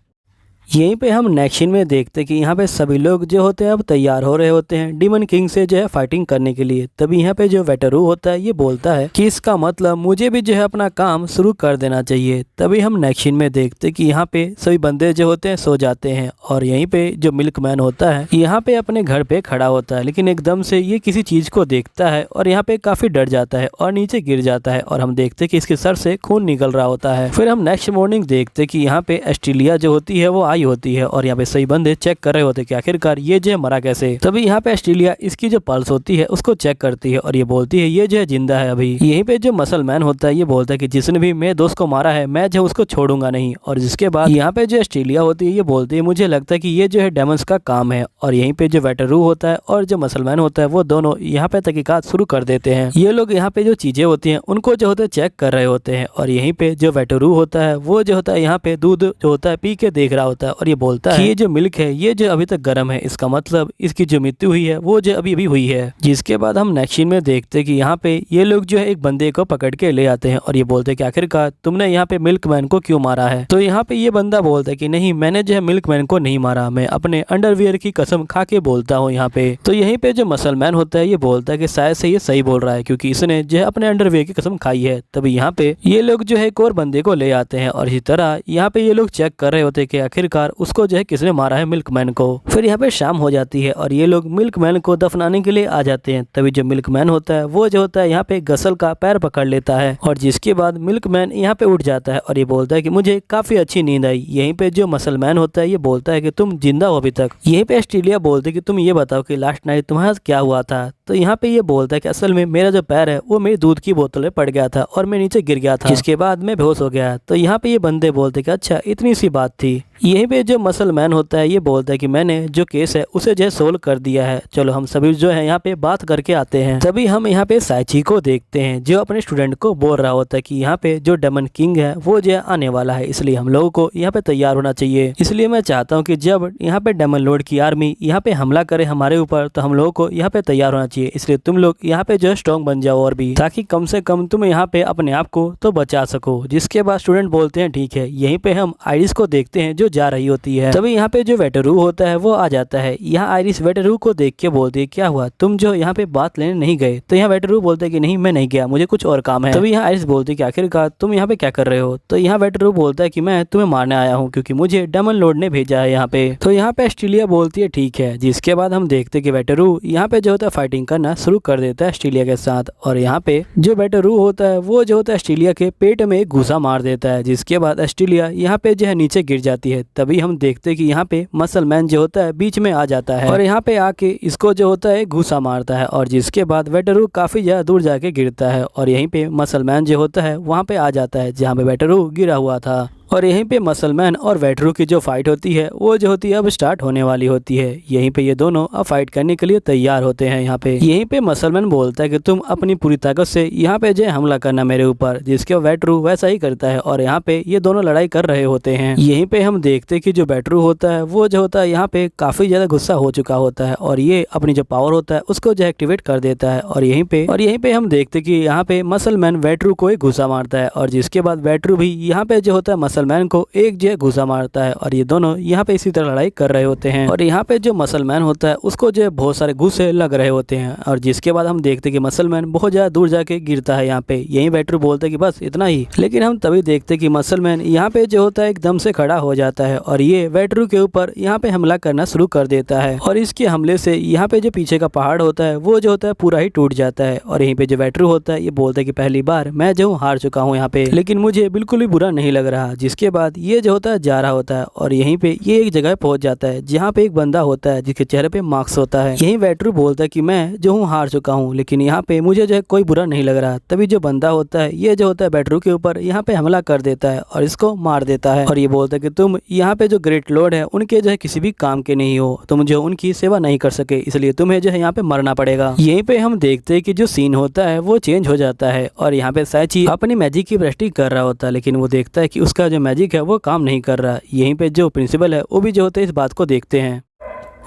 यहीं पे हम नेक्स्ट सीन में देखते कि यहाँ पे सभी लोग जो होते हैं अब तैयार हो रहे होते हैं डीमन किंग से जो है फाइटिंग करने के लिए। तभी यहाँ पे जो वेटरू होता है ये बोलता है कि इसका मतलब मुझे भी जो है अपना काम शुरू कर देना चाहिए। तभी हम नेक्स्ट सीन में देखते कि यहाँ पे सभी बंदे जो होते हैं सो जाते हैं और यहीं पे जो मिल्कमैन होता है यहाँ पे अपने घर पे खड़ा होता है, लेकिन एकदम से ये किसी चीज को देखता है और यहाँ पे काफी डर जाता है और नीचे गिर जाता है और हम देखते कि इसके सर से खून निकल रहा होता है। फिर हम नेक्स्ट मॉर्निंग देखते कि यहाँ पे ऑस्ट्रेलिया जो होती है वो होती है और यहाँ पे सही बंदे चेक कर रहे होते कि आखिरकार ये जो है मरा कैसे। तभी यहाँ पे ऑस्ट्रेलिया इसकी जो पल्स होती है उसको चेक करती है और ये बोलती है ये जो है जिंदा है अभी। यहीं पे जो मसल मैन होता है ये बोलता है कि जिसने भी मेरे दोस्त को मारा है मैं जो उसको छोड़ूंगा नहीं। और जिसके बाद यहाँ पे जो ऑस्ट्रेलिया होती है ये बोलती है मुझे लगता है कि ये जो है डेमंस का काम है। और यहीं पे जो वेटरू होता है और जो मसल मैन होता है वो दोनों यहाँ पे तहकीकात शुरू कर देते हैं। ये लोग यहाँ पे जो चीजें होती हैं उनको जो होता है चेक कर रहे होते हैं और यहीं पे जो वेटरू होता है वो जो होता है यहाँ पे दूध जो होता है पी के देख रहा होता है और ये बोलता है कि ये जो मिल्क है ये जो अभी तक गर्म है, इसका मतलब इसकी जो मृत्यु हुई है वो जो अभी अभी हुई है। जिसके बाद हम नेक्स्ट सीन में देखते कि यहाँ पे ये लोग जो है एक बंदे को पकड़ के ले आते हैं और ये बोलते हैं कि आखिरकार तुमने यहाँ पे मिल्कमैन को क्यों मारा है। तो यहाँ पे ये बंदा बोलता है कि नहीं मैंने जो है मिल्कमैन को नहीं मारा, मैं अपने अंडरवियर की कसम खा के बोलता हूँ यहाँ पे। तो यहीं पे जो मसलमैन होता है ये बोलता है कि शायद से ये सही बोल रहा है क्योंकि इसने जो है अपने अंडरवियर की कसम खाई है। तभी यहाँ पे ये लोग जो है एक और बंदे को ले आते हैं और इसी तरह यहाँ पे ये लोग चेक कर रहे होते हैं कि आखिरकार उसको जो है किसने मारा है, मिल्कमैन को। फिर यहाँ पे शाम हो जाती है और ये लोग मिल्कमैन को दफनाने के लिए आ जाते हैं। तभी जो मिल्कमैन होता है वो जो होता है यहाँ पे गसल का पैर पकड़ लेता है और जिसके बाद मिल्कमैन यहाँ पे उठ जाता है और ये बोलता है कि मुझे काफी अच्छी नींद आई। यहीं पे जो मसलमैन होता है ये बोलता है कि तुम जिंदा हो अभी तक। यहीं पे ऑस्ट्रेलिया बोलते कि तुम ये बताओ कि लास्ट नाइट तुम्हारे साथ क्या हुआ था। तो यहाँ पे ये बोलता है कि असल में मेरा जो पैर है वो मेरी दूध की बोतल में पड़ गया था और मैं नीचे गिर गया था, जिसके बाद मैं बेहोश हो गया। तो यहाँ पे ये बंदे बोलते कि अच्छा इतनी सी बात थी। यहीं पे जो मसलमैन होता है ये बोलता है कि मैंने जो केस है उसे जो है सोल्व कर दिया है, चलो हम सभी जो है यहाँ पे बात करके आते हैं। तभी हम यहाँ पे साइची को देखते हैं जो अपने स्टूडेंट को बोल रहा होता है कि यहाँ पे जो डेमन किंग है वो जो है आने वाला है, इसलिए हम लोगों को यहाँ पे तैयार होना चाहिए। इसलिए मैं चाहता हूँ कि जब यहाँ पे डेमन लॉर्ड की आर्मी यहाँ पे हमला करे हमारे ऊपर तो हम लोगों को यहाँ पे तैयार होना चाहिए। इसलिए तुम लोग यहाँ पे जो है स्ट्रॉन्ग बन जाओ और भी, ताकि कम से कम तुम यहाँ पे अपने आप को तो बचा सको। जिसके बाद स्टूडेंट बोलते हैं ठीक है। यहीं पे हम आइरिस को देखते हैं जो जा रही होती है। तभी यहाँ पे जो वेटरू होता है वो आ जाता है। यहाँ आइरिस वेटरू को देख के बोलती है क्या हुआ, तुम जो यहाँ पे बात लेने नहीं गए। तो यहाँ वेटरू बोलते है कि नहीं मैं नहीं गया, मुझे कुछ और काम है। तभी यहाँ आइरिस बोलती है कि आखिरकार तुम यहाँ पे क्या कर रहे हो। तो यहाँ वेटरू बोलता है कि मैं तुम्हें मारने आया हूँ क्योंकि मुझे डेमन लॉर्ड ने भेजा है यहाँ पे। तो यहाँ पे ऑस्ट्रेलिया बोलती है ठीक है। जिसके बाद हम देखते कि वेटरू यहाँ पे जो होता है फाइटिंग करना शुरू कर देता है ऑस्ट्रेलिया के साथ और यहाँ पे जो वेटरू होता है वो जो होता है ऑस्ट्रेलिया के पेट में एक घुसा मार देता है। जिसके बाद ऑस्ट्रेलिया यहाँ पे जो है नीचे गिर जाती है। तभी हम देखते कि यहाँ पे मसलमैन जो होता है बीच में आ जाता है और यहाँ पे आके इसको जो होता है घुसा मारता है और जिसके बाद वेटरू काफी ज्यादा दूर जाके गिरता है और यहीं पे मसलमैन जो होता है वहाँ पे आ जाता है जहाँ पे वेटरू गिरा हुआ था। और यहीं पे मसलमैन और वेटरू की जो फाइट होती है वो जो होती है अब स्टार्ट होने वाली होती है। यहीं पे ये दोनों अब फाइट करने के लिए तैयार होते हैं। यहाँ पे यहीं पे मसलमैन बोलता है कि तुम अपनी पूरी ताकत से यहाँ पे जो हमला करना मेरे ऊपर, जिसके वेटरू वैसा ही करता है और यहाँ पे ये दोनों लड़ाई कर रहे होते हैं। यहीं पे हम देखते कि जो वेटरू होता है वो जो होता है यहाँ पे काफी ज्यादा गुस्सा हो चुका होता है और ये अपनी जो पावर होता है उसको जो एक्टिवेट कर देता है और यहीं पे हम देखते कि यहाँ पे मसलमैन वेटरू को एक घुसा मारता है और जिसके बाद वेटरू भी यहाँ पे जो होता है मसलमैन को एक जो है घुसा मारता है और ये दोनों यहाँ पे इसी तरह लड़ाई कर रहे होते हैं। और यहाँ पे जो मसलमैन होता है उसको जो है बहुत सारे घुसे लग रहे होते हैं और जिसके बाद हम देखते कि मसलमैन बहुत ज्यादा दूर जाके गिरता है। यहाँ पे यही वेटरू बोलते कि बस इतना ही, लेकिन हम तभी देखते कि मसलमैन यहाँ पे जो होता है एकदम से खड़ा हो जाता है और ये वेटरू के ऊपर यहाँ पे हमला करना शुरू कर देता है और इसके हमले से यहाँ पे जो पीछे का पहाड़ होता है वो जो होता है पूरा ही टूट जाता है। और यहीं पे जो वेटरू होता है ये बोलता है कि पहली बार मैं जो हार चुका हूँ यहाँ पे, लेकिन मुझे बिल्कुल भी बुरा नहीं लग रहा। जिसके बाद ये जो होता है जा रहा होता है और यहीं पे ये एक जगह पहुंच जाता है जहाँ पे एक बंदा होता है जिसके चेहरे पे मार्क्स होता है। यहीं वेटरू बोलता है कि मैं जो हूँ हार चुका हूँ, लेकिन यहाँ पे मुझे जो है कोई बुरा नहीं लग रहा। तभी जो बंदा होता है ये जो होता है वेटरू के ऊपर यहाँ पे हमला कर देता है और इसको मार देता है और ये बोलता है कि तुम यहाँ पे जो ग्रेट लॉर्ड है उनके जो है किसी भी काम के नहीं हो, तुम जो उनकी सेवा नहीं कर सके, इसलिए तुम्हें जो है यहाँ पे मरना पड़ेगा। यहीं पे हम देखते हैं कि जो सीन होता है वो चेंज हो जाता है और यहाँ पे साइची अपनी मैजिक की प्रैक्टिस कर रहा होता है, लेकिन वो देखता है कि उसका जो मैजिक है वो काम नहीं कर रहा। यहीं पे जो प्रिंसिपल है वो भी जो होता है इस बात को देखते हैं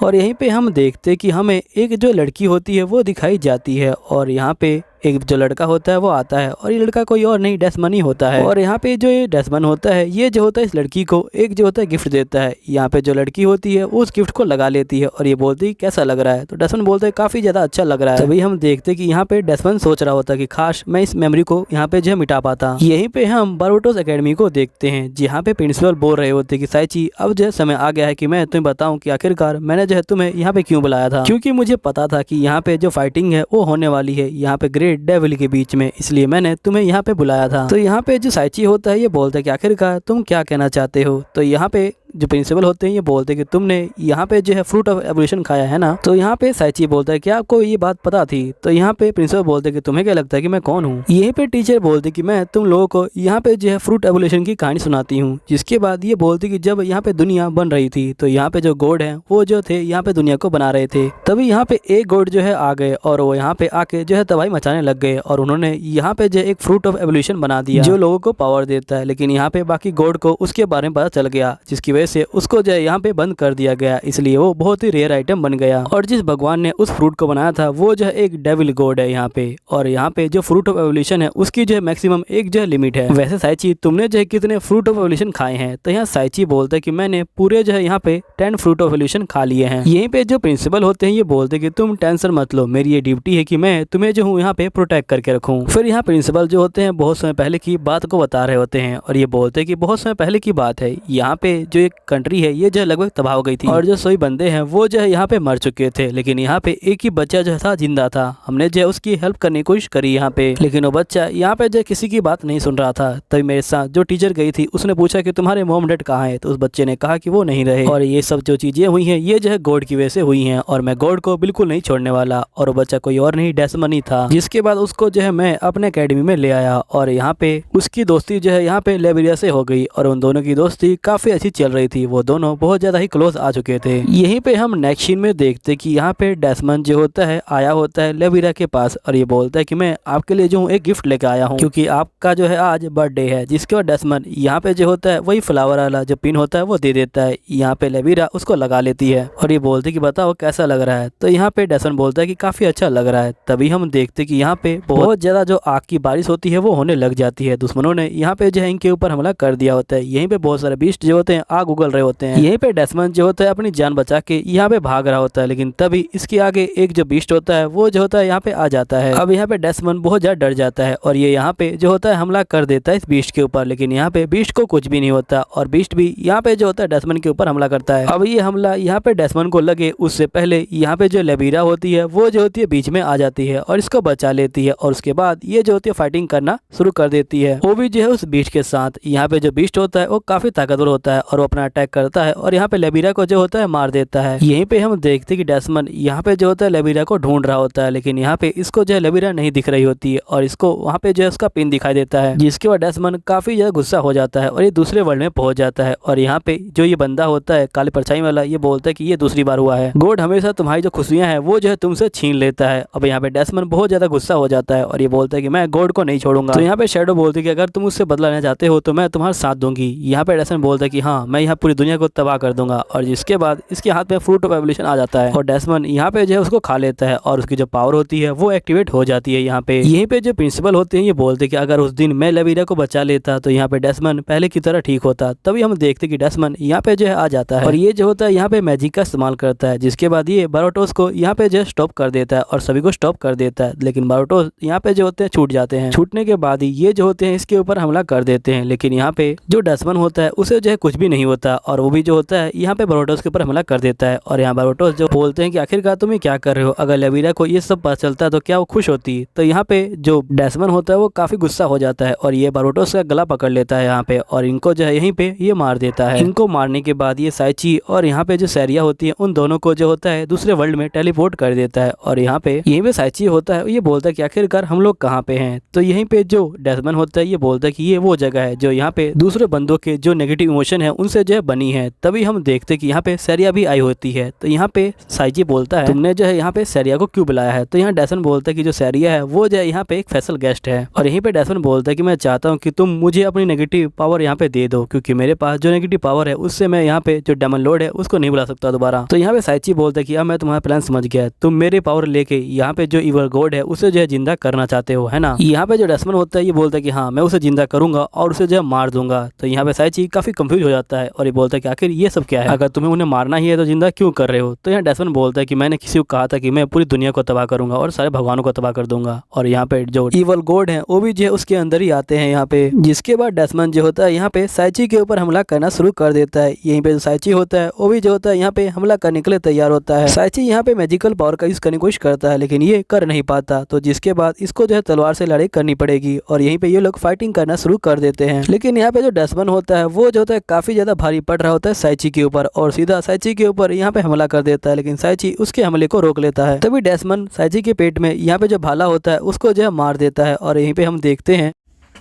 और यहीं पे हम देखते हैं कि हमें एक जो लड़की होती है वो दिखाई जाती है और यहाँ पे एक जो लड़का होता है वो आता है और ये लड़का कोई और नहीं डेस्मन ही होता है। और यहाँ पे जो ये डेस्मन होता है ये जो होता है इस लड़की को एक जो होता है गिफ्ट देता है। यहाँ पे जो लड़की होती है उस गिफ्ट को लगा लेती है और ये बोलती है कैसा लग रहा है, तो डेस्मन बोलता है काफी ज्यादा अच्छा लग रहा है। तभी हम देखते हैं कि यहाँ पे डेस्मन सोच रहा होता है कि काश मैं इस मेमोरी को यहाँ पे जो है मिटा पाता। यहीं पे हम बारूटोस एकेडमी को देखते हैं जहाँ पे प्रिंसिपल बोल रहे होते कि साइची अब जो समय आ गया है कि मैं तुम्हें बताऊं कि आखिरकार मैंने जो है तुम्हें यहाँ पे क्यों बुलाया था, क्योंकि मुझे पता था कि यहाँ पे जो फाइटिंग है वो होने वाली है यहाँ पे ग्रेट डेविल के बीच में, इसलिए मैंने तुम्हें यहाँ पे बुलाया था। तो यहाँ पे जो साइची होता है ये बोलता है कि आखिरकार तुम क्या कहना चाहते हो। तो यहाँ पे जो प्रिंसिपल होते हैं ये बोलते हैं कि तुमने यहाँ पे जो है फ्रूट ऑफ एवोल्यूशन खाया है ना। तो यहाँ पे साइची बोलता है कि आपको ये बात पता थी। तो यहाँ पे प्रिंसिपल बोलते हैं कि तुम्हें क्या लगता है कि मैं कौन हूँ। यहीं पे टीचर बोलते कि मैं तुम लोगों को यहाँ पे जो है फ्रूट एवोल्यूशन की कहानी सुनाती हूँ। जिसके बाद ये बोलती कि जब यहाँ पे दुनिया बन रही थी तो यहाँ पे जो गॉड है वो जो थे यहाँ पे दुनिया को बना रहे थे। तभी यहाँ पे एक गॉड जो है आ गए और वो यहाँ पे आके जो है तबाही मचाने लग गए और उन्होंने यहाँ पे जो एक फ्रूट ऑफ एवोल्यूशन बना दिया जो लोगों को पावर देता है। लेकिन यहाँ पे बाकी गॉड को उसके बारे में पता चल गया, जिसकी वजह से उसको जो है यहाँ पे बंद कर दिया गया, इसलिए वो बहुत ही रेयर आइटम बन गया। और जिस भगवान ने उस फ्रूट को बनाया था वो जो है एक डेविल गॉड है यहाँ पे। और यहाँ पे जो फ्रूट ऑफ एवोल्यूशन है उसकी जो है मैक्सिमम एक जो है लिमिट है। वैसे साइची तुमने जो है कितने फ्रूट ऑफ एवोल्यूशन खाए हैं। तो यहाँ साइची बोलता है कि मैंने पूरे जो है यहाँ पे 10 फ्रूट ऑफ एवोल्यूशन खा लिए हैं। यहीं पे जो प्रिंसिपल होते हैं ये बोलते हैं कि तुम टेंशन मत लो, मेरी ये ड्यूटी है कि मैं तुम्हें जो हूँ यहाँ पे प्रोटेक्ट करके रखूँ। फिर यहाँ प्रिंसिपल जो होते हैं बहुत समय पहले की बात को बता रहे होते हैं और ये बोलते हैं कि बहुत समय पहले की बात है, यहाँ पे जो एक कंट्री है ये जो लगभग तबाह हो गई थी और जो सभी बंदे हैं वो जो है यहाँ पे मर चुके थे। लेकिन यहाँ पे एक ही बच्चा जो था जिंदा था। हमने जो है उसकी हेल्प करने की कोशिश करी यहाँ पे, लेकिन वो बच्चा यहाँ पे जो किसी की बात नहीं सुन रहा था। तभी मेरे साथ जो टीचर गई थी उसने पूछा कि तुम्हारे मॉम डैड कहाँ है। तो उस बच्चे ने कहा कि वो नहीं रहे और ये सब जो चीजें हुई हैं ये जो है गॉड की वजह से हुई हैं और मैं गॉड को बिल्कुल नहीं छोड़ने वाला। और वो बच्चा कोई और नहीं डेस्मन ही था। जिसके बाद उसको जो है मैं अपने अकेडमी में ले आया और यहाँ पे उसकी दोस्ती जो है यहाँ पे लेबरिया से हो गई और उन दोनों की दोस्ती काफी अच्छी चल रही थी। वो दोनों बहुत ज्यादा ही क्लोज आ चुके थे। यहीं पे हम नेक्स्ट सीन में देखते कि यहाँ पे डेस्मन जो होता है आया होता है लेबरिया के पास और ये बोलता है कि मैं आपके लिए जो हूँ एक गिफ्ट लेके आया हूँ क्योंकि आपका जो है आज बर्थडे है। जिसके बाद डेस्मन यहाँ पे जो होता है वही फ्लावर वाला जो पिन होता है वो दे देता है। यहाँ पे लेबरिया उसको लगा लेती है और ये बोलती कि बताओ कैसा लग रहा है। तो यहाँ पे डेस्मन बोलता है कि काफी अच्छा लग रहा है। तभी हम देखते कि यहाँ पे बहुत ज्यादा जो आग की बारिश होती है वो होने लग जाती है। दुश्मनों ने यहाँ पे जो है इनके ऊपर हमला कर दिया होता है। यहीं पे बहुत सारे बीस्ट जो होते हैं आग उगल रहे होते हैं। यहीं पे डेस्मन जो होता है अपनी जान बचा के यहाँ पे भाग रहा होता है, लेकिन तभी इसके आगे एक जो बीस्ट होता है वो जो होता है यहाँ पे आ जाता है। अब यहाँ पे डेस्मन बहुत ज्यादा डर जाता है और ये यहाँ पे जो होता है हमला कर देता है इस बीस्ट के ऊपर। लेकिन यहाँ पे बीस्ट को कुछ भी नहीं होता और बीस्ट भी यहाँ पे जो होता है डेस्मन के ऊपर हमला करता है। अब ये हमला यहाँ पे डेस्मन को लगे उससे पहले यहाँ पे जो लेबीरा होती है वो जो होती है बीच में आ जाती है और इसको बचा लेती है और उसके बाद ये जो होती है फाइटिंग करना शुरू कर देती है। वो भी जो है उस बीस्ट के साथ। यहाँ पे जो बीस्ट होता है वो काफी ताकतवर होता है और वो अपना अटैक करता है और यहाँ पे लेबीरा को जो होता है मार देता है। यहीं पे हम देखते कि डेस्मन यहाँ पे जो होता है लेबीरा को ढूंढ रहा होता है, लेकिन यहाँ पे इसको जो है लेबीरा नहीं दिख रही होती है और इसको वहाँ पे जो है उसका पिन दिखाई देता है। जिसके बाद डेस्मन काफी ज्यादा गुस्सा हो जाता है और ये दूसरे वर्ल्ड में पहुंच जाता है। और यहाँ पे जो ये बंदा होता है काली परछाई वाला ये बोलता है कि ये दूसरी बार हुआ है, गॉड हमेशा तुम्हारी जो खुशियां हैं वो जो है तुमसे छीन लेता है। अब यहाँ पे डेस्मन बहुत ज्यादा गुस्सा हो जाता है और ये बोलता है कि मैं गॉड को नहीं छोड़ूंगा। तो यहाँ पे शैडो बोलती है कि अगर तुम उससे बदला लेना चाहते हो तो मैं तुम्हारा साथ दूंगी। यहाँ पे डेस्मन बोलता है कि हाँ मैं यहाँ पूरी दुनिया को तबाह कर दूंगा। और जिसके बाद इसके हाथ में फ्रूट ऑफ एवोल्यूशन आ जाता है और डेस्मन यहाँ पे जो है उसको खा लेता है और उसकी जो पावर होती है वो एक्टिवेट हो जाती है। यहाँ पे यहीं पे जो प्रिंसिपल होते हैं ये बोलते हैं कि अगर उस दिन मैं लेबीरा को बचा लेता तो यहाँ पे डेस्मन पहले की तरह ठीक होता। तभी हम देखते कि डेस्मन यहाँ पे जो है आ जाता है और ये जो होता है यहाँ पे मैजिक का इस्तेमाल करता है। जिसके बाद ये बारोटोस को यहाँ पे जो है स्टॉप कर देता है और सभी को स्टॉप कर देता है। लेकिन बारोटोस यहाँ पे जो होते हैं छूट जाते हैं। छूटने के बाद ही ये जो होते हैं इसके ऊपर हमला कर देते हैं। लेकिन यहाँ पे जो डेस्मन होता है उसे जो है कुछ भी नहीं होता और वो भी जो होता है यहाँ पे बारोटोस के ऊपर हमला कर देता है। और यहाँ बारोटोस जो बोलते हैं कि आखिरकार तुम ये क्या कर रहे हो, अगर लेविरा को ये सब पता चलता तो क्या वो खुश होती। तो यहाँ पे जो डेस्मन होता है वो काफी गुस्सा हो जाता है और ये बारोटोस का गला पकड़ लेता है यहाँ पे और इनको जो है यहीं पे ये मार देता है। इनको मारने के बाद ये साइची और यहाँ पे जो सैरिया होती है उन दोनों को जो होता है दूसरे वर्ल्ड में टेलीपोर्ट कर देता है। और यहाँ पे यहीं पे साइची होता है, ये बोलता है कि आखिरकार हम लोग कहाँ पे हैं। तो यहीं पे जो डेस्मन होता है ये बोलता है कि ये वो जगह है जो यहाँ पे दूसरे बंदों के जो नेगेटिव इमोशन है उनसे जो है बनी है। तभी हम देखते कि यहाँ पे सैरिया भी आई होती है। तो यहाँ पे साइची बोलता है तुमने जो है यहाँ पे सैरिया को क्यों बुलाया है। तो यहाँ डेस्मन बोलता है कि जो सैरिया है वो जो है यहाँ पे एक स्पेशल गेस्ट है। और यहीं पे डेस्मन बोलता है कि मैं चाहता हूँ कि तुम मुझे अपनी नेगेटिव पावर यहाँ पे दे दो, क्योंकि मेरे पास जो नेगेटिव पावर है उससे मैं यहाँ पे जो डेमन लॉर्ड है उसको नहीं बुला सकता दोबारा। तो यहाँ पे साइची बोलता है कि अब मैं तुम्हारा प्लान समझ गया, तुम मेरे पावर लेके यहाँ पे जो इवल गॉड है उसे जो है जिंदा करना चाहते हो, है ना। यहाँ पे जो डेस्मन होता है ये बोलता है कि हाँ मैं उसे जिंदा करूंगा और उसे जो है मार दूंगा। तो यहाँ पे साइची काफी कंफ्यूज हो जाता है और ये बोलता है कि आखिर ये सब क्या है, अगर तुम्हें उन्हें मारना ही है तो जिंदा क्यों कर रहे हो। तो यहाँ डेस्मन बोलता है कि मैंने किसी को कहा था कि मैं पूरी दुनिया को तबाह करूंगा और सारे भगवानों को तबाह कर दूंगा। और यहाँ पे जो इवल गॉड है वो भी जो है उसके अंदर ही आते हैं यहाँ पे, जिसके बाद डेस्मन जो होता है यहाँ पे साइची के ऊपर हमला करना शुरू कर देता है। यहीं पे जो साइची होता है वो भी जो होता है यहाँ पे हमला करने के लिए तैयार होता है। साइची यहाँ पे मैजिकल पावर का यूज करने की कोशिश करता है लेकिन ये कर नहीं पाता, तो जिसके बाद इसको जो है तलवार से लड़ाई करनी पड़ेगी और यहीं पे ये लोग फाइटिंग करना शुरू कर देते हैं। लेकिन यहाँ पे जो डेस्मन होता है वो जो होता है काफी ज्यादा भारी पड़ रहा होता है साइची के ऊपर और सीधा साइची के ऊपर यहाँ पे हमला कर देता है, लेकिन साइची उसके हमले को रोक लेता है। तभी डेस्मन साइची के पेट में यहाँ पे जो भाला होता है उसको जो है मार देता है और यहीं पे हम देखते हैं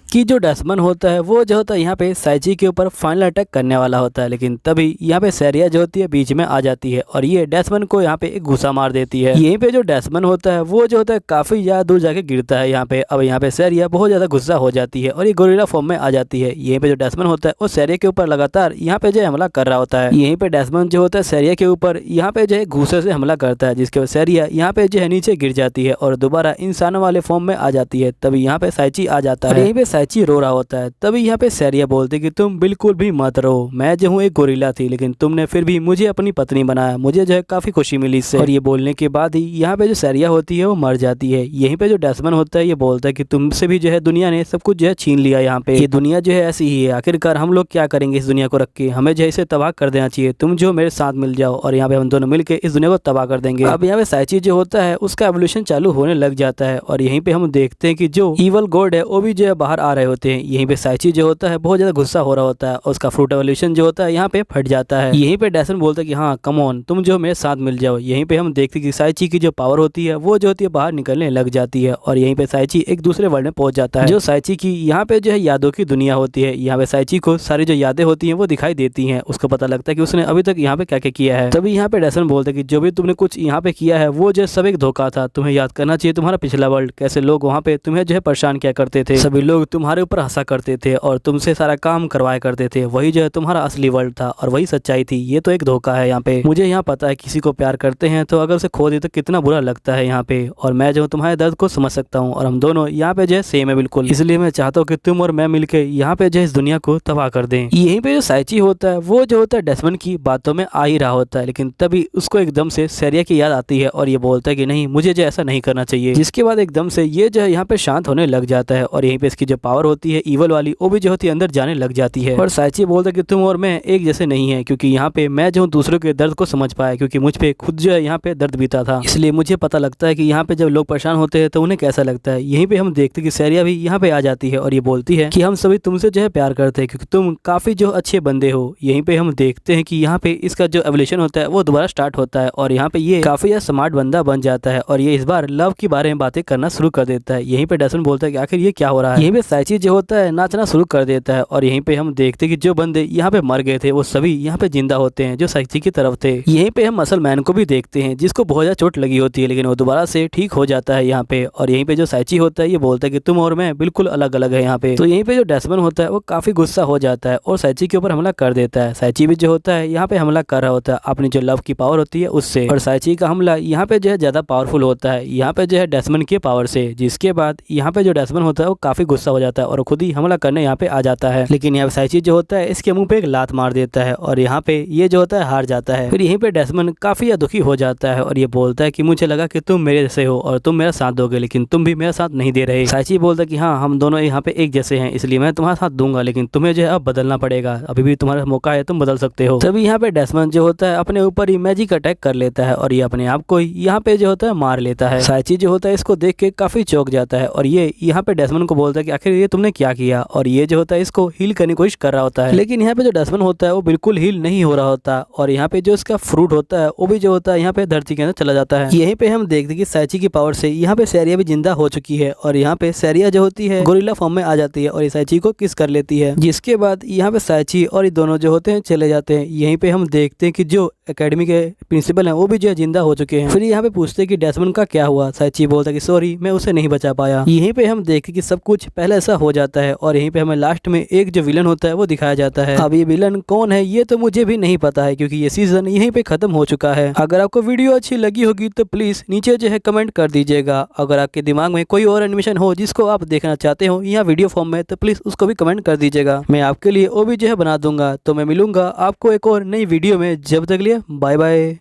कि जो डेस्मन होता है वो जो होता है यहाँ पे साइची के ऊपर फाइनल अटैक करने वाला होता है। लेकिन तभी यहाँ पे सैरिया जो होती है बीच में आ जाती है और ये डेस्मन को यहाँ पे एक घुसा मार देती है। यहीं पे जो डेस्मन होता है वो जो होता है काफी ज्यादा दूर जाके गिरता है यहाँ पे। अब यहाँ पे सैरिया बहुत ज्यादा गुस्सा हो जाती है और ये गोरिल्ला फॉर्म में आ जाती है। यहीं पे जो डेस्मन होता है वो सैरिया के ऊपर लगातार यहाँ पे जो हमला कर रहा होता है। यहीं पे डेस्मन जो होता है सैरिया के ऊपर यहाँ पे जो है घूसे से हमला करता है, जिसके बाद सैरिया यहाँ पे जो है नीचे गिर जाती है और दोबारा इंसानों वाले फॉर्म में आ जाती है। तभी यहाँ पे साइची आ जाता है, यहीं पे साइची रो रहा होता है। तभी यहाँ पे सैरिया बोलती कि तुम बिल्कुल भी मत रहो, मैं जो हूँ एक गोरिल्ला थी लेकिन तुमने फिर भी मुझे अपनी पत्नी बनाया, मुझे जो है काफी खुशी मिली इससे। और ये बोलने के बाद ही यहाँ पे जो सैरिया होती है वो मर जाती है। यहीं पे जो डेस्मन होता है ये बोलता है कि तुमसे भी जो है दुनिया ने सब कुछ जो है छीन लिया, यहाँ पे ये दुनिया जो है ऐसी ही है, आखिरकार हम लोग क्या करेंगे इस दुनिया को रख के, हमें जो है इसे तबाह कर देना चाहिए, तुम जो मेरे साथ मिल जाओ और यहाँ पे हम दोनों मिलकर इस दुनिया को तबाह कर देंगे। अब यहाँ पे साइची जो होता है उसका एवोल्यूशन चालू होने लग जाता है और यहीं पे हम देखते हैं कि जो इवल गॉड है वो भी जो है बाहर आ रहे होते हैं। यहीं पे साइची जो होता है बहुत ज्यादा गुस्सा हो रहा होता है और उसका फ्रूट एवोल्यूशन जो होता है यहाँ पे फट जाता है। यहीं पे डेस्मन बोलता है कि हाँ कम ऑन, तुम जो मेरे साथ मिल जाओ। यहीं पे हम देखते हैं कि साइची की जो पावर होती है वो जो होती है बाहर निकलने लग जाती है और यहीं पे साइची एक दूसरे वर्ल्ड में पहुंच जाता है। जो साइची की यहाँ पे जो है यादों की दुनिया होती है, यहाँ पे साइची को सारी जो यादें होती है वो दिखाई देती है। उसको पता लगता है कि उसने अभी तक यहाँ पे क्या क्या किया है। तभी यहाँ पे डेस्मन बोलते कि जो भी तुमने कुछ यहाँ पे किया है वो जो सब एक धोखा था, तुम्हें याद करना चाहिए तुम्हारा पिछला वर्ल्ड, कैसे लोग वहाँ पे तुम्हें जो है परेशान किया करते थे, सभी लोग तुम्हारे ऊपर हंसा करते थे और तुमसे सारा काम करवाया करते थे, वही जो है तुम्हारा असली वर्ल्ड था और वही सच्चाई थी। ये तो एक धोखा है यहाँ पे। मुझे यहाँ पता है किसी को प्यार करते हैं तो अगर उसे खो दे तो कितना बुरा लगता है यहाँ पे, और मैं जो तुम्हारे दर्द को समझ सकता हूँ और हम दोनों यहाँ पे जो है सेम है बिल्कुल, इसलिए मैं चाहता हूँ कि तुम और मैं मिलकर यहाँ पे जो है इस दुनिया को तबाह कर दें। यहीं पे जो साइची होता है वो जो होता है डेस्मन की बातों में आ ही रहा होता है, लेकिन तभी उसको एकदम से सैरिया की याद आती है और ये बोलता है कि नहीं मुझे जो ऐसा नहीं करना चाहिए। जिसके बाद एकदम से ये जो है यहाँ पे शांत होने लग जाता है और यहीं पे इसकी जो पावर होती है ईवल वाली वो भी जो होती है अंदर जाने लग जाती है। और साइची बोलता है कि तुम और मैं एक जैसे नहीं है, क्योंकि यहाँ पे मैं जो दूसरों के दर्द को समझ पाया, क्योंकि मुझ पे खुद जो है यहाँ पे दर्द बीता था, इसलिए मुझे पता लगता है कि यहाँ पे जब लोग परेशान होते हैं तो उन्हें कैसा लगता है। यहीं पे हम देखते हैं कि सैरिया भी यहाँ पे आ जाती है और ये बोलती है कि हम सभी तुमसे जो है प्यार करते हैं क्योंकि तुम काफी जो अच्छे बंदे हो। यहीं पे हम देखते हैं कि यहाँ पे इसका जो एवोल्यूशन होता है वो दोबारा स्टार्ट होता है और यहाँ पे ये काफी स्मार्ट बंदा बन जाता है और ये इस बार लव के बारे में बातें करना शुरू कर देता है। यहीं पे डेस्मन बोलता है कि आखिर ये क्या हो रहा है। यहीं पे साइची जो होता है नाचना शुरू कर देता है और यहीं पे हम देखते हैं कि जो बंदे यहाँ पे मर गए थे वो सभी यहाँ पे जिंदा होते हैं जो साइची की तरफ थे। यहीं पे हम मसल मैन को भी देखते हैं जिसको बहुत ज्यादा चोट लगी होती है, लेकिन वो दोबारा से ठीक हो जाता है यहाँ पे। और यहीं पे जो साइची होता है ये बोलता है कि तुम और मैं बिल्कुल अलग अलग है यहाँ पे। तो यहीं पे जो डेस्मन होता है वो काफी गुस्सा हो जाता है और साइची के ऊपर हमला कर देता है। साइची भी जो होता है यहाँ पे हमला कर रहा होता है अपनी जो लव की पावर होती है उससे, और साइची का हमला यहाँ पे जो है ज्यादा पावरफुल होता है यहाँ पे जो है डेस्मन की पावर से, जिसके बाद यहाँ पे जो डेस्मन होता है वो काफी गुस्सा हो जाता है जाता है और खुद ही हमला करने यहाँ पे आ जाता है। लेकिन यहाँ पे साइची जो होता है इसके मुंह पे एक लात मार देता है और यहाँ पे ये जो होता है हार जाता है। फिर यहीं पे डेस्मंड काफी दुखी हो जाता है और ये बोलता है कि मुझे लगा कि तुम मेरे जैसे हो और तुम मेरा साथ दोगे, लेकिन तुम भी मेरा साथ नहीं दे रहे। साइची बोलता है कि हाँ, हम दोनों यहाँ पे एक जैसे हैं, इसलिए मैं तुम्हारा साथ दूंगा, लेकिन तुम्हें जो है अब बदलना पड़ेगा, अभी भी तुम्हारा मौका है, तुम बदल सकते हो। तभी यहाँ पे डेस्मंड जो होता है अपने ऊपर ही मैजिक अटैक कर लेता है और ये अपने आप को यहाँ पे जो होता है मार लेता है। साइची जो होता है इसको देख के काफी चौंक जाता है और ये यहाँ पे डेस्मंड को बोलता है कि आखिर ये तुमने क्या किया, और ये जो होता है इसको हील करने की कोशिश कर रहा होता है। लेकिन यहाँ पे जो डेस्मंड होता है वो बिल्कुल हील नहीं हो रहा होता और यहाँ पे जो इसका फ्रूट होता है वो भी जो होता है यहाँ पे धरती के अंदर चला जाता है। यहीं पे हम देखते हैं कि साइची की पावर से यहाँ पे सैरिया भी जिंदा हो चुकी है और यहाँ पे सैरिया जो होती है गोरिल्ला फॉर्म में आ जाती है और ये साइची को किस कर लेती है, जिसके बाद यहाँ पे साइची और ये दोनों जो होते हैं चले जाते हैं। यहीं पे हम देखते हैं कि जो एकेडमी के प्रिंसिपल हैं वो भी जो है जिंदा हो चुके हैं। फिर यहाँ पे पूछते हैं कि डेस्मंड का क्या हुआ। साइची बोलता है कि सॉरी, मैं उसे नहीं बचा पाया। यहीं पे हम देखते कि सब कुछ पहले ऐसा हो जाता है और यहीं पे हमें लास्ट में एक जो विलन होता है वो दिखाया जाता है। अब ये विलन कौन है ये तो मुझे भी नहीं पता है, क्योंकि ये सीजन यहीं पे खत्म हो चुका है। अगर आपको वीडियो अच्छी लगी होगी तो प्लीज नीचे जो है कमेंट कर दीजिएगा। अगर आपके दिमाग में कोई और एनिमेशन हो जिसको आप देखना चाहते हो या वीडियो फॉर्म में, तो प्लीज उसको भी कमेंट कर दीजिएगा, मैं आपके लिए वो भी जो है बना दूंगा। तो मैं मिलूंगा आपको एक और नई वीडियो में, जब तक लिए बाय बाय।